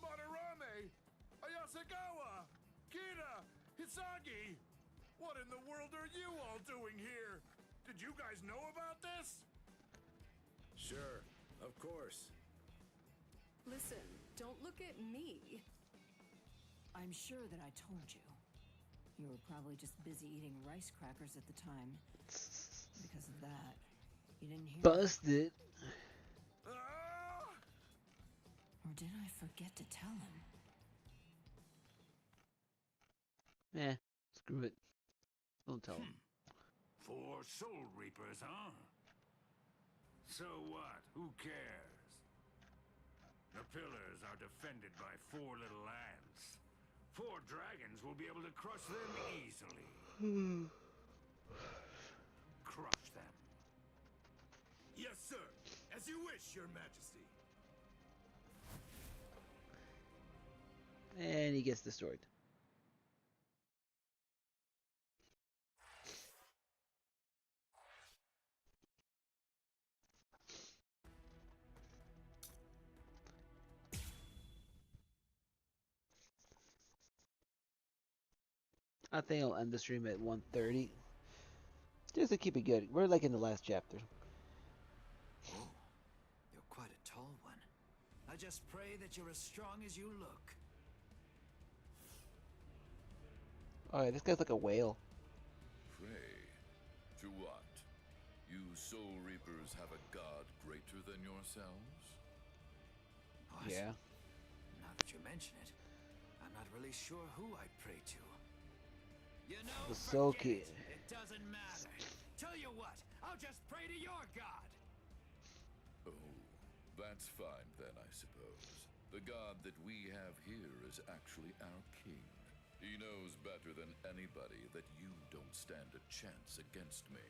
Madarame! Ayasagawa! Kira! Hisagi! What in the world are you all doing here? Did you guys know about this? Sure, of course. Listen, don't look at me. I'm sure that I told you. You were probably just busy eating rice crackers at the time. Because of that, you didn't hear. Busted. Or did I forget to tell him? Eh, screw it. Don't tell him. 4 Soul Reapers, huh? So what? Who cares? The pillars are defended by 4 little ants. 4 dragons will be able to crush them easily. Crush them. Yes, sir. As you wish, Your Majesty. And he gets destroyed. I think I'll end the stream at 1:30. Just to keep it good. We're like in the last chapter. Oh, you're quite a tall one. I just pray that you're as strong as you look. Alright, this guy's like a whale. Pray to what? You Soul Reapers have a god greater than yourselves? What? Yeah. Now that you mention it, I'm not really sure who I'd pray to. You know, The Soul forget Kid. it. It doesn't matter. Tell you what, I'll just pray to your god. Oh, that's fine then, I suppose. The god that we have here is actually our king. He knows better than anybody that you don't stand a chance against me.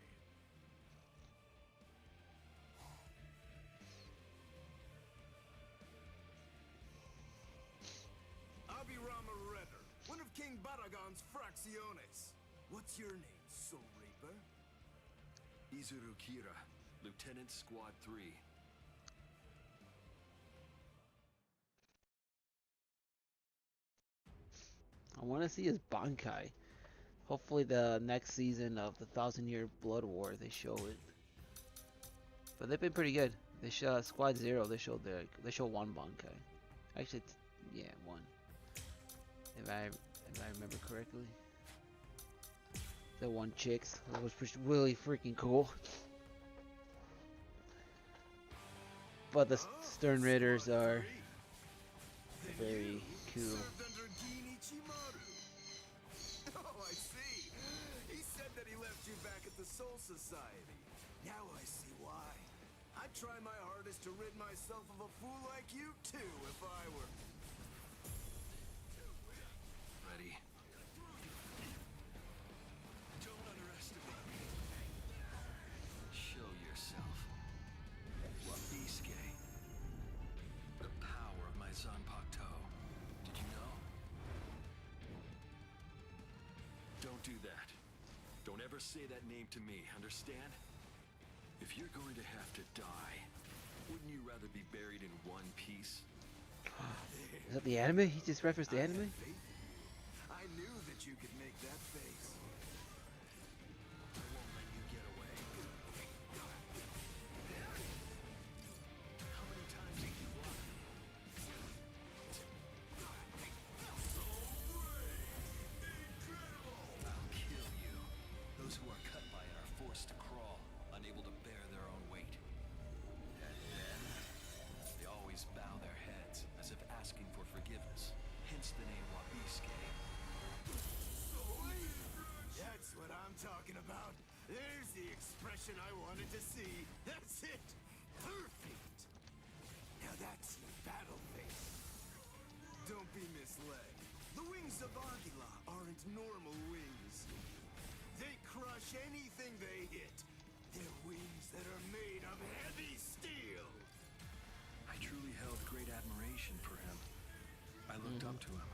Abirama Redder, one of King Baragon's fracciones. What's your name, Soul Reaper? Izuru Kira, Lieutenant Squad 3. I want to see his Bankai. Hopefully the next season of the 1,000-Year Blood War they show it. But they've been pretty good. They show Squad 0. They showed one Bankai. Actually, yeah, one. If I remember correctly. The one chicks. That was really freaking cool. But the Stern Ridders are very cool. Oh, I see. He said that he left you back at the Soul Society. Now I see why. I'd try my hardest to rid myself of a fool like you too if I were... Ready? Don't underestimate me. Show yourself. Wabiske. The power of my Zanpakuto. Did you know? Don't do that. Don't ever say that name to me, understand? If you're going to have to die, wouldn't you rather be buried in one piece? Is that the anime? He just referenced the anime? I knew that you could make that face. I won't let you get away. How many times have you lied? anything they hit. They're wings that are made of heavy steel. I truly held great admiration for him. I looked up to him,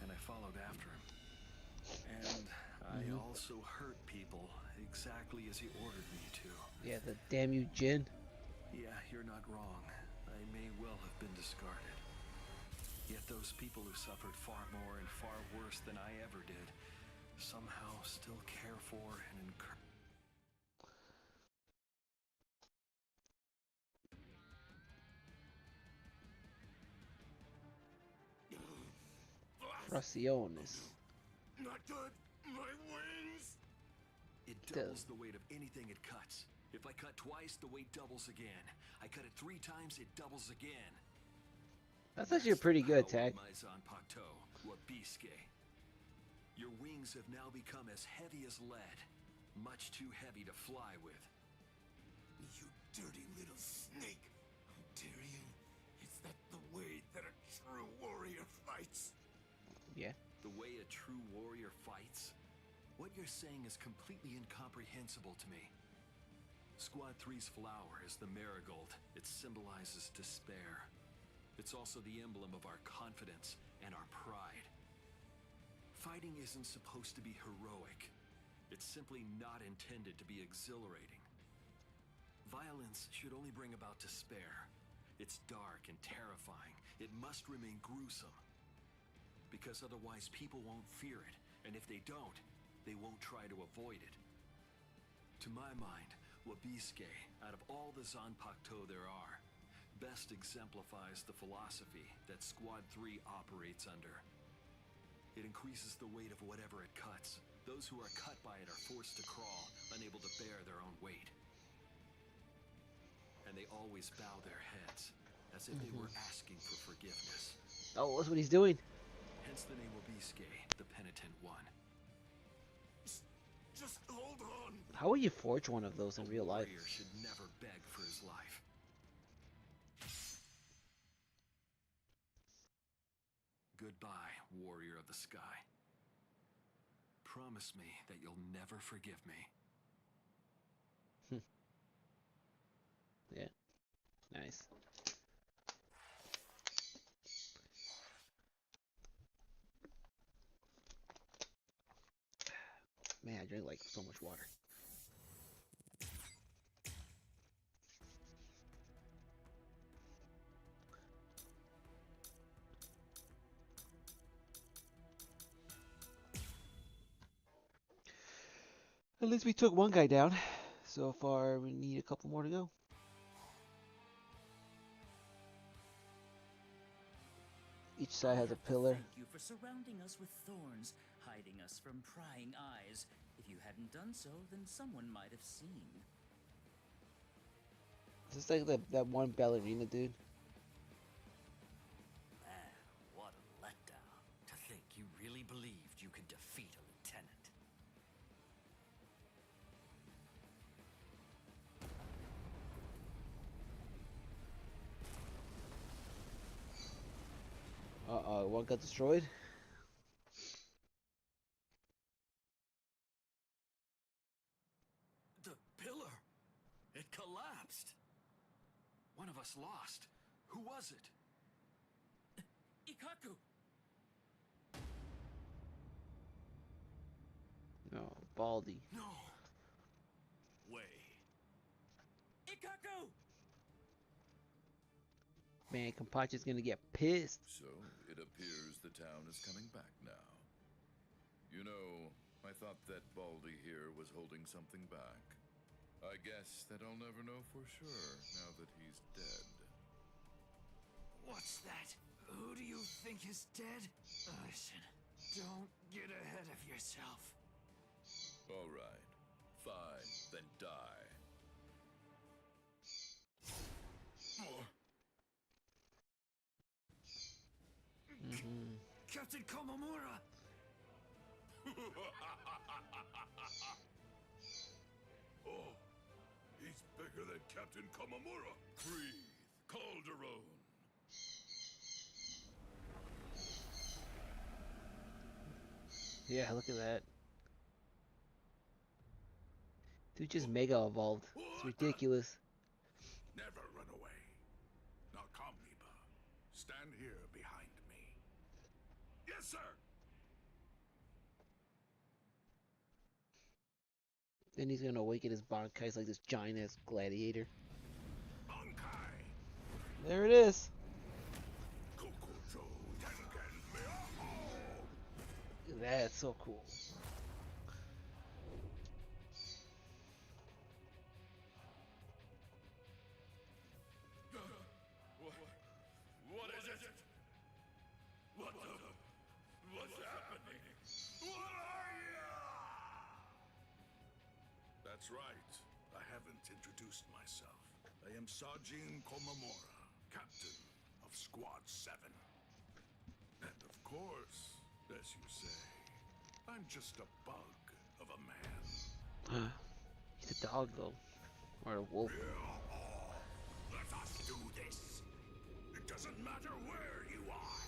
and I followed after him. And I also hurt people exactly as he ordered me to. Yeah, the damn you, Jin. Yeah, you're not wrong. I may well have been discarded. Yet those people who suffered far more and far worse than I ever did somehow still care for and encourage. Raciones. Not good. My wings. It doubles the weight of anything it cuts. If I cut twice, the weight doubles again. I cut it 3 times, it doubles again. That's actually a pretty good attack. Your wings have now become as heavy as lead. Much too heavy to fly with. You dirty little snake. How dare you? Is that the way that a true warrior fights? Yeah. The way a true warrior fights? What you're saying is completely incomprehensible to me. Squad 3's flower is the marigold. It symbolizes despair. It's also the emblem of our confidence and our pride. Fighting isn't supposed to be heroic. It's simply not intended to be exhilarating. Violence should only bring about despair. It's dark and terrifying. It must remain gruesome. Because otherwise people won't fear it, and if they don't, they won't try to avoid it. To my mind, Wabisuke, out of all the Zanpakuto there are, best exemplifies the philosophy that Squad 3 operates under. It increases the weight of whatever it cuts. Those who are cut by it are forced to crawl, unable to bear their own weight. And they always bow their heads, as if they were asking for forgiveness. Oh, that's what he's doing. Hence the name Wabisuke, the penitent one. Just hold on. How would you forge one of those in real life? A warrior should never beg for his life. Goodbye, warrior of the sky. Promise me that you'll never forgive me. Yeah. Nice. Man, I drink like so much water. At least we took one guy down. So far, we need a couple more to go. Each side has a pillar. Thank you for surrounding us with thorns, hiding us from prying eyes. If you hadn't done so, then someone might have seen. Is this like that one ballerina dude? Man, what a letdown. To think you really believed you could defeat a lieutenant. Uh-oh, one got destroyed? The pillar! It collapsed! One of us lost. Who was it? Ikaku! No, Baldy. No! Way. Ikaku! Man, Kampachi's gonna get pissed. So, it appears the town is coming back now. You know, I thought that Baldy here was holding something back. I guess that I'll never know for sure now that he's dead. What's that? Who do you think is dead? Listen, don't get ahead of yourself. All right. Fine, then die. Captain Komamura! Oh, he's bigger than Captain Komamura. Breathe, Calderon. Yeah, look at that. Dude just mega evolved. It's ridiculous. Never run away. Now come, Miba. Stand here behind me. Yes, sir! Then he's gonna awaken his Bankai. It's like this giant ass gladiator. Bankai! There it is! That's so cool. What is it? What's happening? What are you? That's right. I haven't introduced myself. I am Sajin Komamura, captain of Squad 7. And of course, as you say, I'm just a bug of a man. He's a dog though. Or a wolf. Let us do this. It doesn't matter where you are.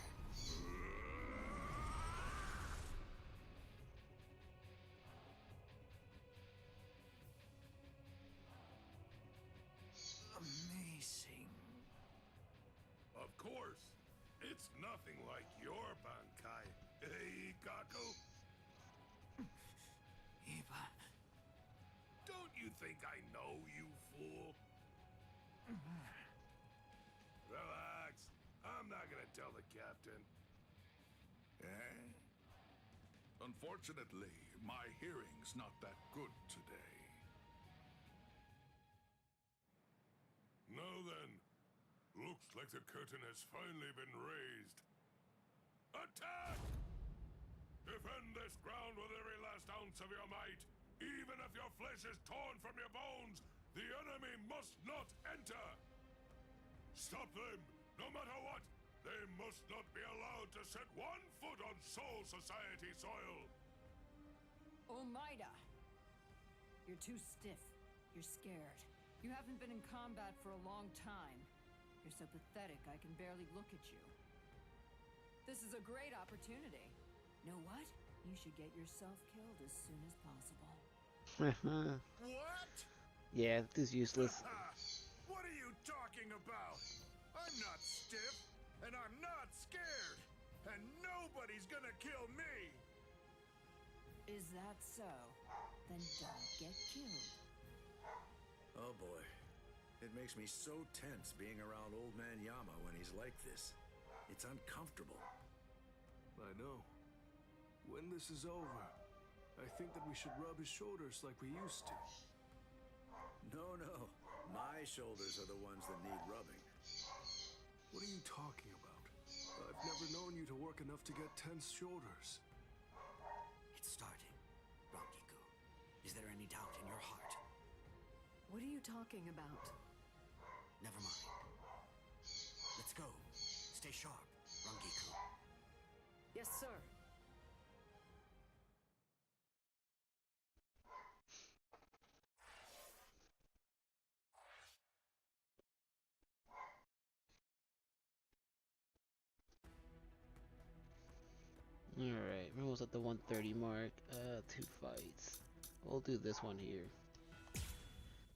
Amazing. Of course. It's nothing like your Bankai, eh, Gaku? Iba. Don't you think I know, you fool? Relax. I'm not gonna tell the captain. Eh? Unfortunately, my hearing's not that good today. Now then, looks like the curtain has finally been raised. Attack! Defend this ground with every last ounce of your might. Even if your flesh is torn from your bones, the enemy must not enter. Stop them, no matter what. They must not be allowed to set 1 foot on Soul Society soil. Omaida! You're too stiff. You're scared. You haven't been in combat for a long time. You're so pathetic I can barely look at you. This is a great opportunity. Know what? You should get yourself killed as soon as possible. What? Yeah, this is useless. What are you talking about? I'm not stiff, and I'm not scared, and nobody's gonna kill me. Is that so? Then don't get killed. Oh boy. It makes me so tense being around old man Yama when he's like this. It's uncomfortable. I know. When this is over, I think that we should rub his shoulders like we used to. No, no. My shoulders are the ones that need rubbing. What are you talking about? I've never known you to work enough to get tense shoulders. It's starting. Rangiku, is there any doubt in your heart? What are you talking about? Never mind. Let's go. Stay sharp, Rangiku. Yes, sir. Alright, we're almost at the 130 mark. 2 fights. We'll do this one here.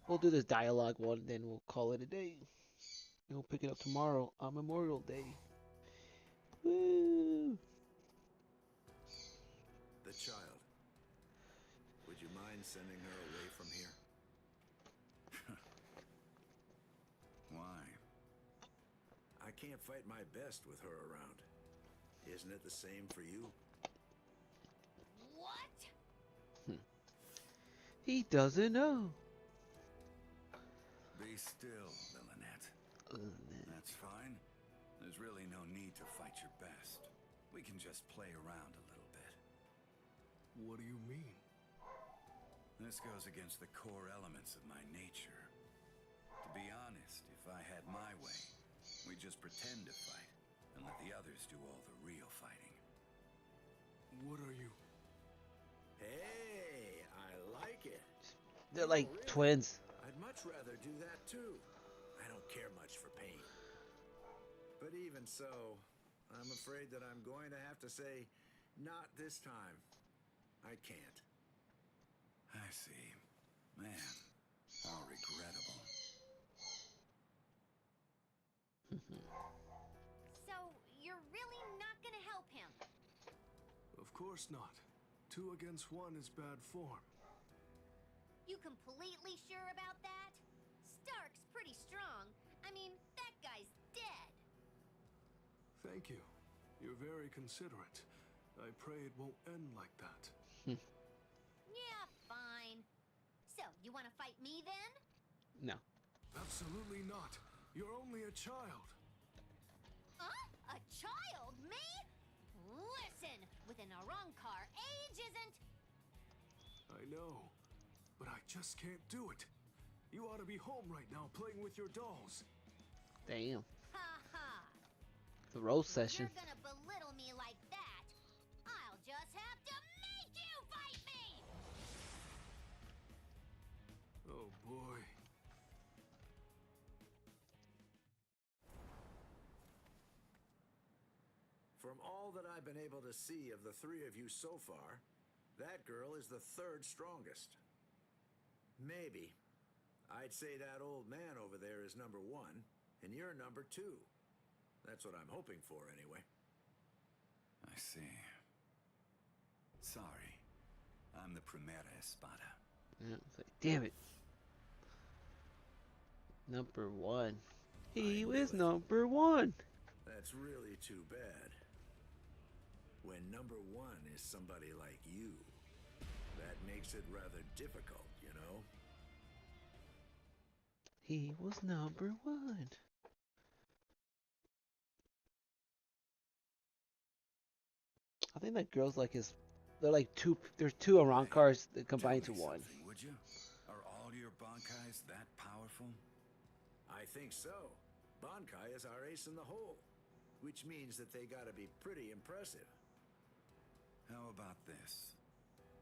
We'll do this dialogue one, then we'll call it a day. And we'll pick it up tomorrow on Memorial Day. Woo! The child. Would you mind sending her away from here? Why? I can't fight my best with her around. Isn't it the same for you? What? He doesn't know. Be still, Villanette. That's fine. There's really no need to fight your best. We can just play around a little bit. What do you mean? This goes against the core elements of my nature. To be honest, if I had my way, we'd just pretend to fight and let the others do all the real fighting. What are you? Hey, I like it. They're like twins. I'd much rather do that too. I don't care much for pain. But even so, I'm afraid that I'm going to have to say, not this time. I can't. I see. Man, how regrettable. So, you're really not gonna help him? Of course not. 2 against 1 is bad form. You completely sure about that? Stark's pretty strong. I mean, that guy's dead. Thank you. You're very considerate. I pray it won't end like that. Yeah, fine. So, you want to fight me then? No. Absolutely not. You're only a child. Huh? A child? Me? Listen, with an Arrancar, age isn't... I know, but I just can't do it. You ought to be home right now playing with your dolls. Damn. Ha ha. The roast session. You're gonna belittle me like that. I'll just have to make you fight me! Oh boy. From all that I've been able to see of the 3 of you so far, that girl is the 3rd strongest. Maybe. I'd say that old man over there is number 1, and you're number 2. That's what I'm hoping for, anyway. I see. Sorry. I'm the Primera Espada. Yeah, it's like, damn it. Number 1. He was number 1. That's really too bad. When number 1 is somebody like you, that makes it rather difficult, you know? He was number 1. I think that girl's like his. They're like 2. There's 2 Arrancars that combine to 1. Would you? Are all your Bankais that powerful? I think so. Bankai is our ace in the hole, which means that they gotta be pretty impressive. How about this?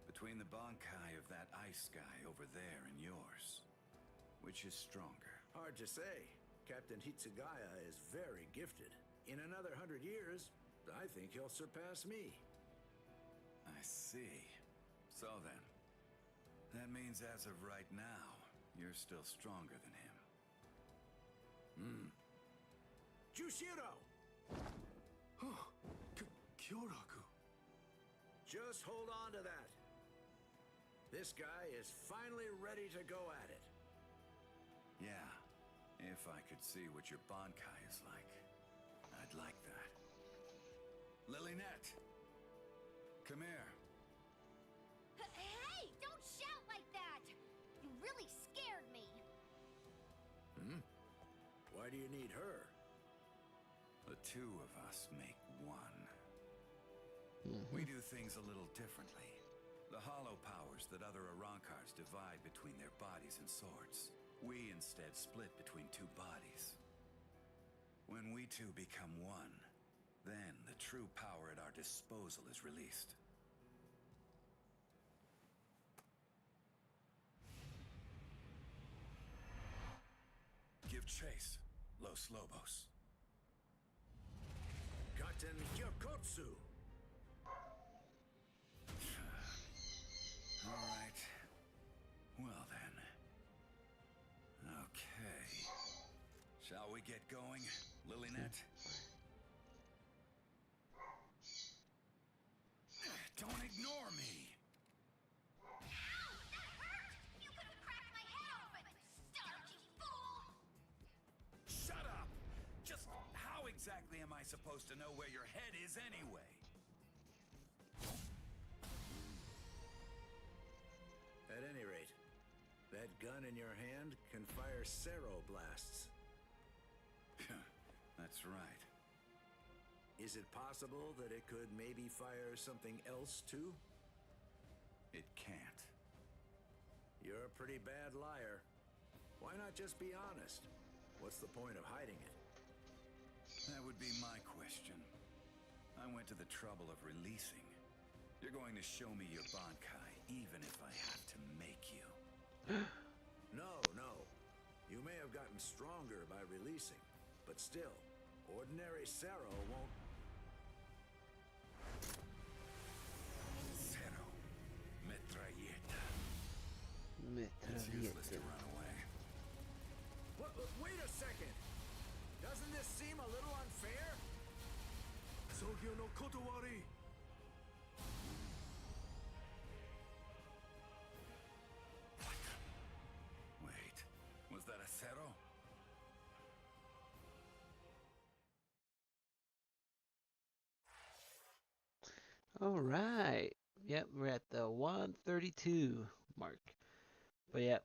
Between the Bankai of that ice guy over there and yours, which is stronger? Hard to say. Captain Hitsugaya is very gifted. In another 100 years, I think he'll surpass me. I see. So then, that means as of right now, you're still stronger than him. Jushiro! Kyoraku. Just hold on to that. This guy is finally ready to go at it. Yeah, if I could see what your Bankai is like, I'd like that. Lilynette! Come here. Hey! Don't shout like that! You really scared me. Why do you need her? The 2 of us make 1. We do things a little differently. The hollow powers that other Arrancars divide between their bodies and swords, we instead split between 2 bodies. When we 2 become 1, then the true power at our disposal is released. Give chase, Los Lobos. Captain Hyokotsu! All right. Well then. Okay. Shall we get going, Lilynette? Don't ignore me! Ow! That hurt! You could have cracked my head open! Stark, you fool! Shut up! Just how exactly am I supposed to know where your head is anyway? At any rate, that gun in your hand can fire Cero blasts. That's right. Is it possible that it could maybe fire something else too? It can't. You're a pretty bad liar. Why not just be honest? What's the point of hiding it? That would be my question. I went to the trouble of releasing. You're going to show me your Bankai, even if I have to make you. No. You may have gotten stronger by releasing, but still, ordinary Cero won't... Cero. Metralleta. It's useless to run away. Wait a second! Doesn't this seem a little unfair? Sogyo no kotowari! What the? Wait, was that a zero? All right. Yep, we're at the 132 mark. But yeah,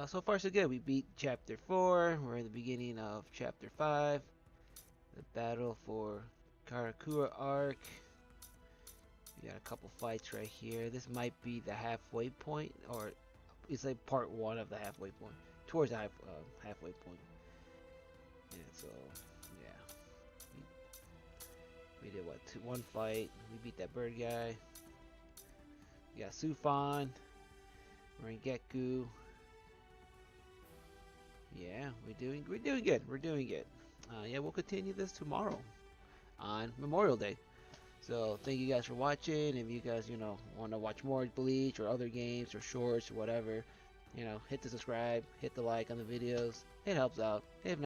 so far so good. We beat chapter 4. We're in the beginning of chapter 5. The battle for Karakura arc. We got a couple fights right here. This might be the halfway point, or it's like part 1 of the halfway point. Towards the halfway point. Yeah, so, yeah. We did what? One fight. We beat that bird guy. We got Sufan. We're in Gekku. Yeah, we're doing good. We're doing good. Yeah, we'll continue this tomorrow on Memorial Day. So thank you guys for watching. If you guys, want to watch more Bleach or other games or shorts or whatever, hit the subscribe, hit the like on the videos. It helps out. If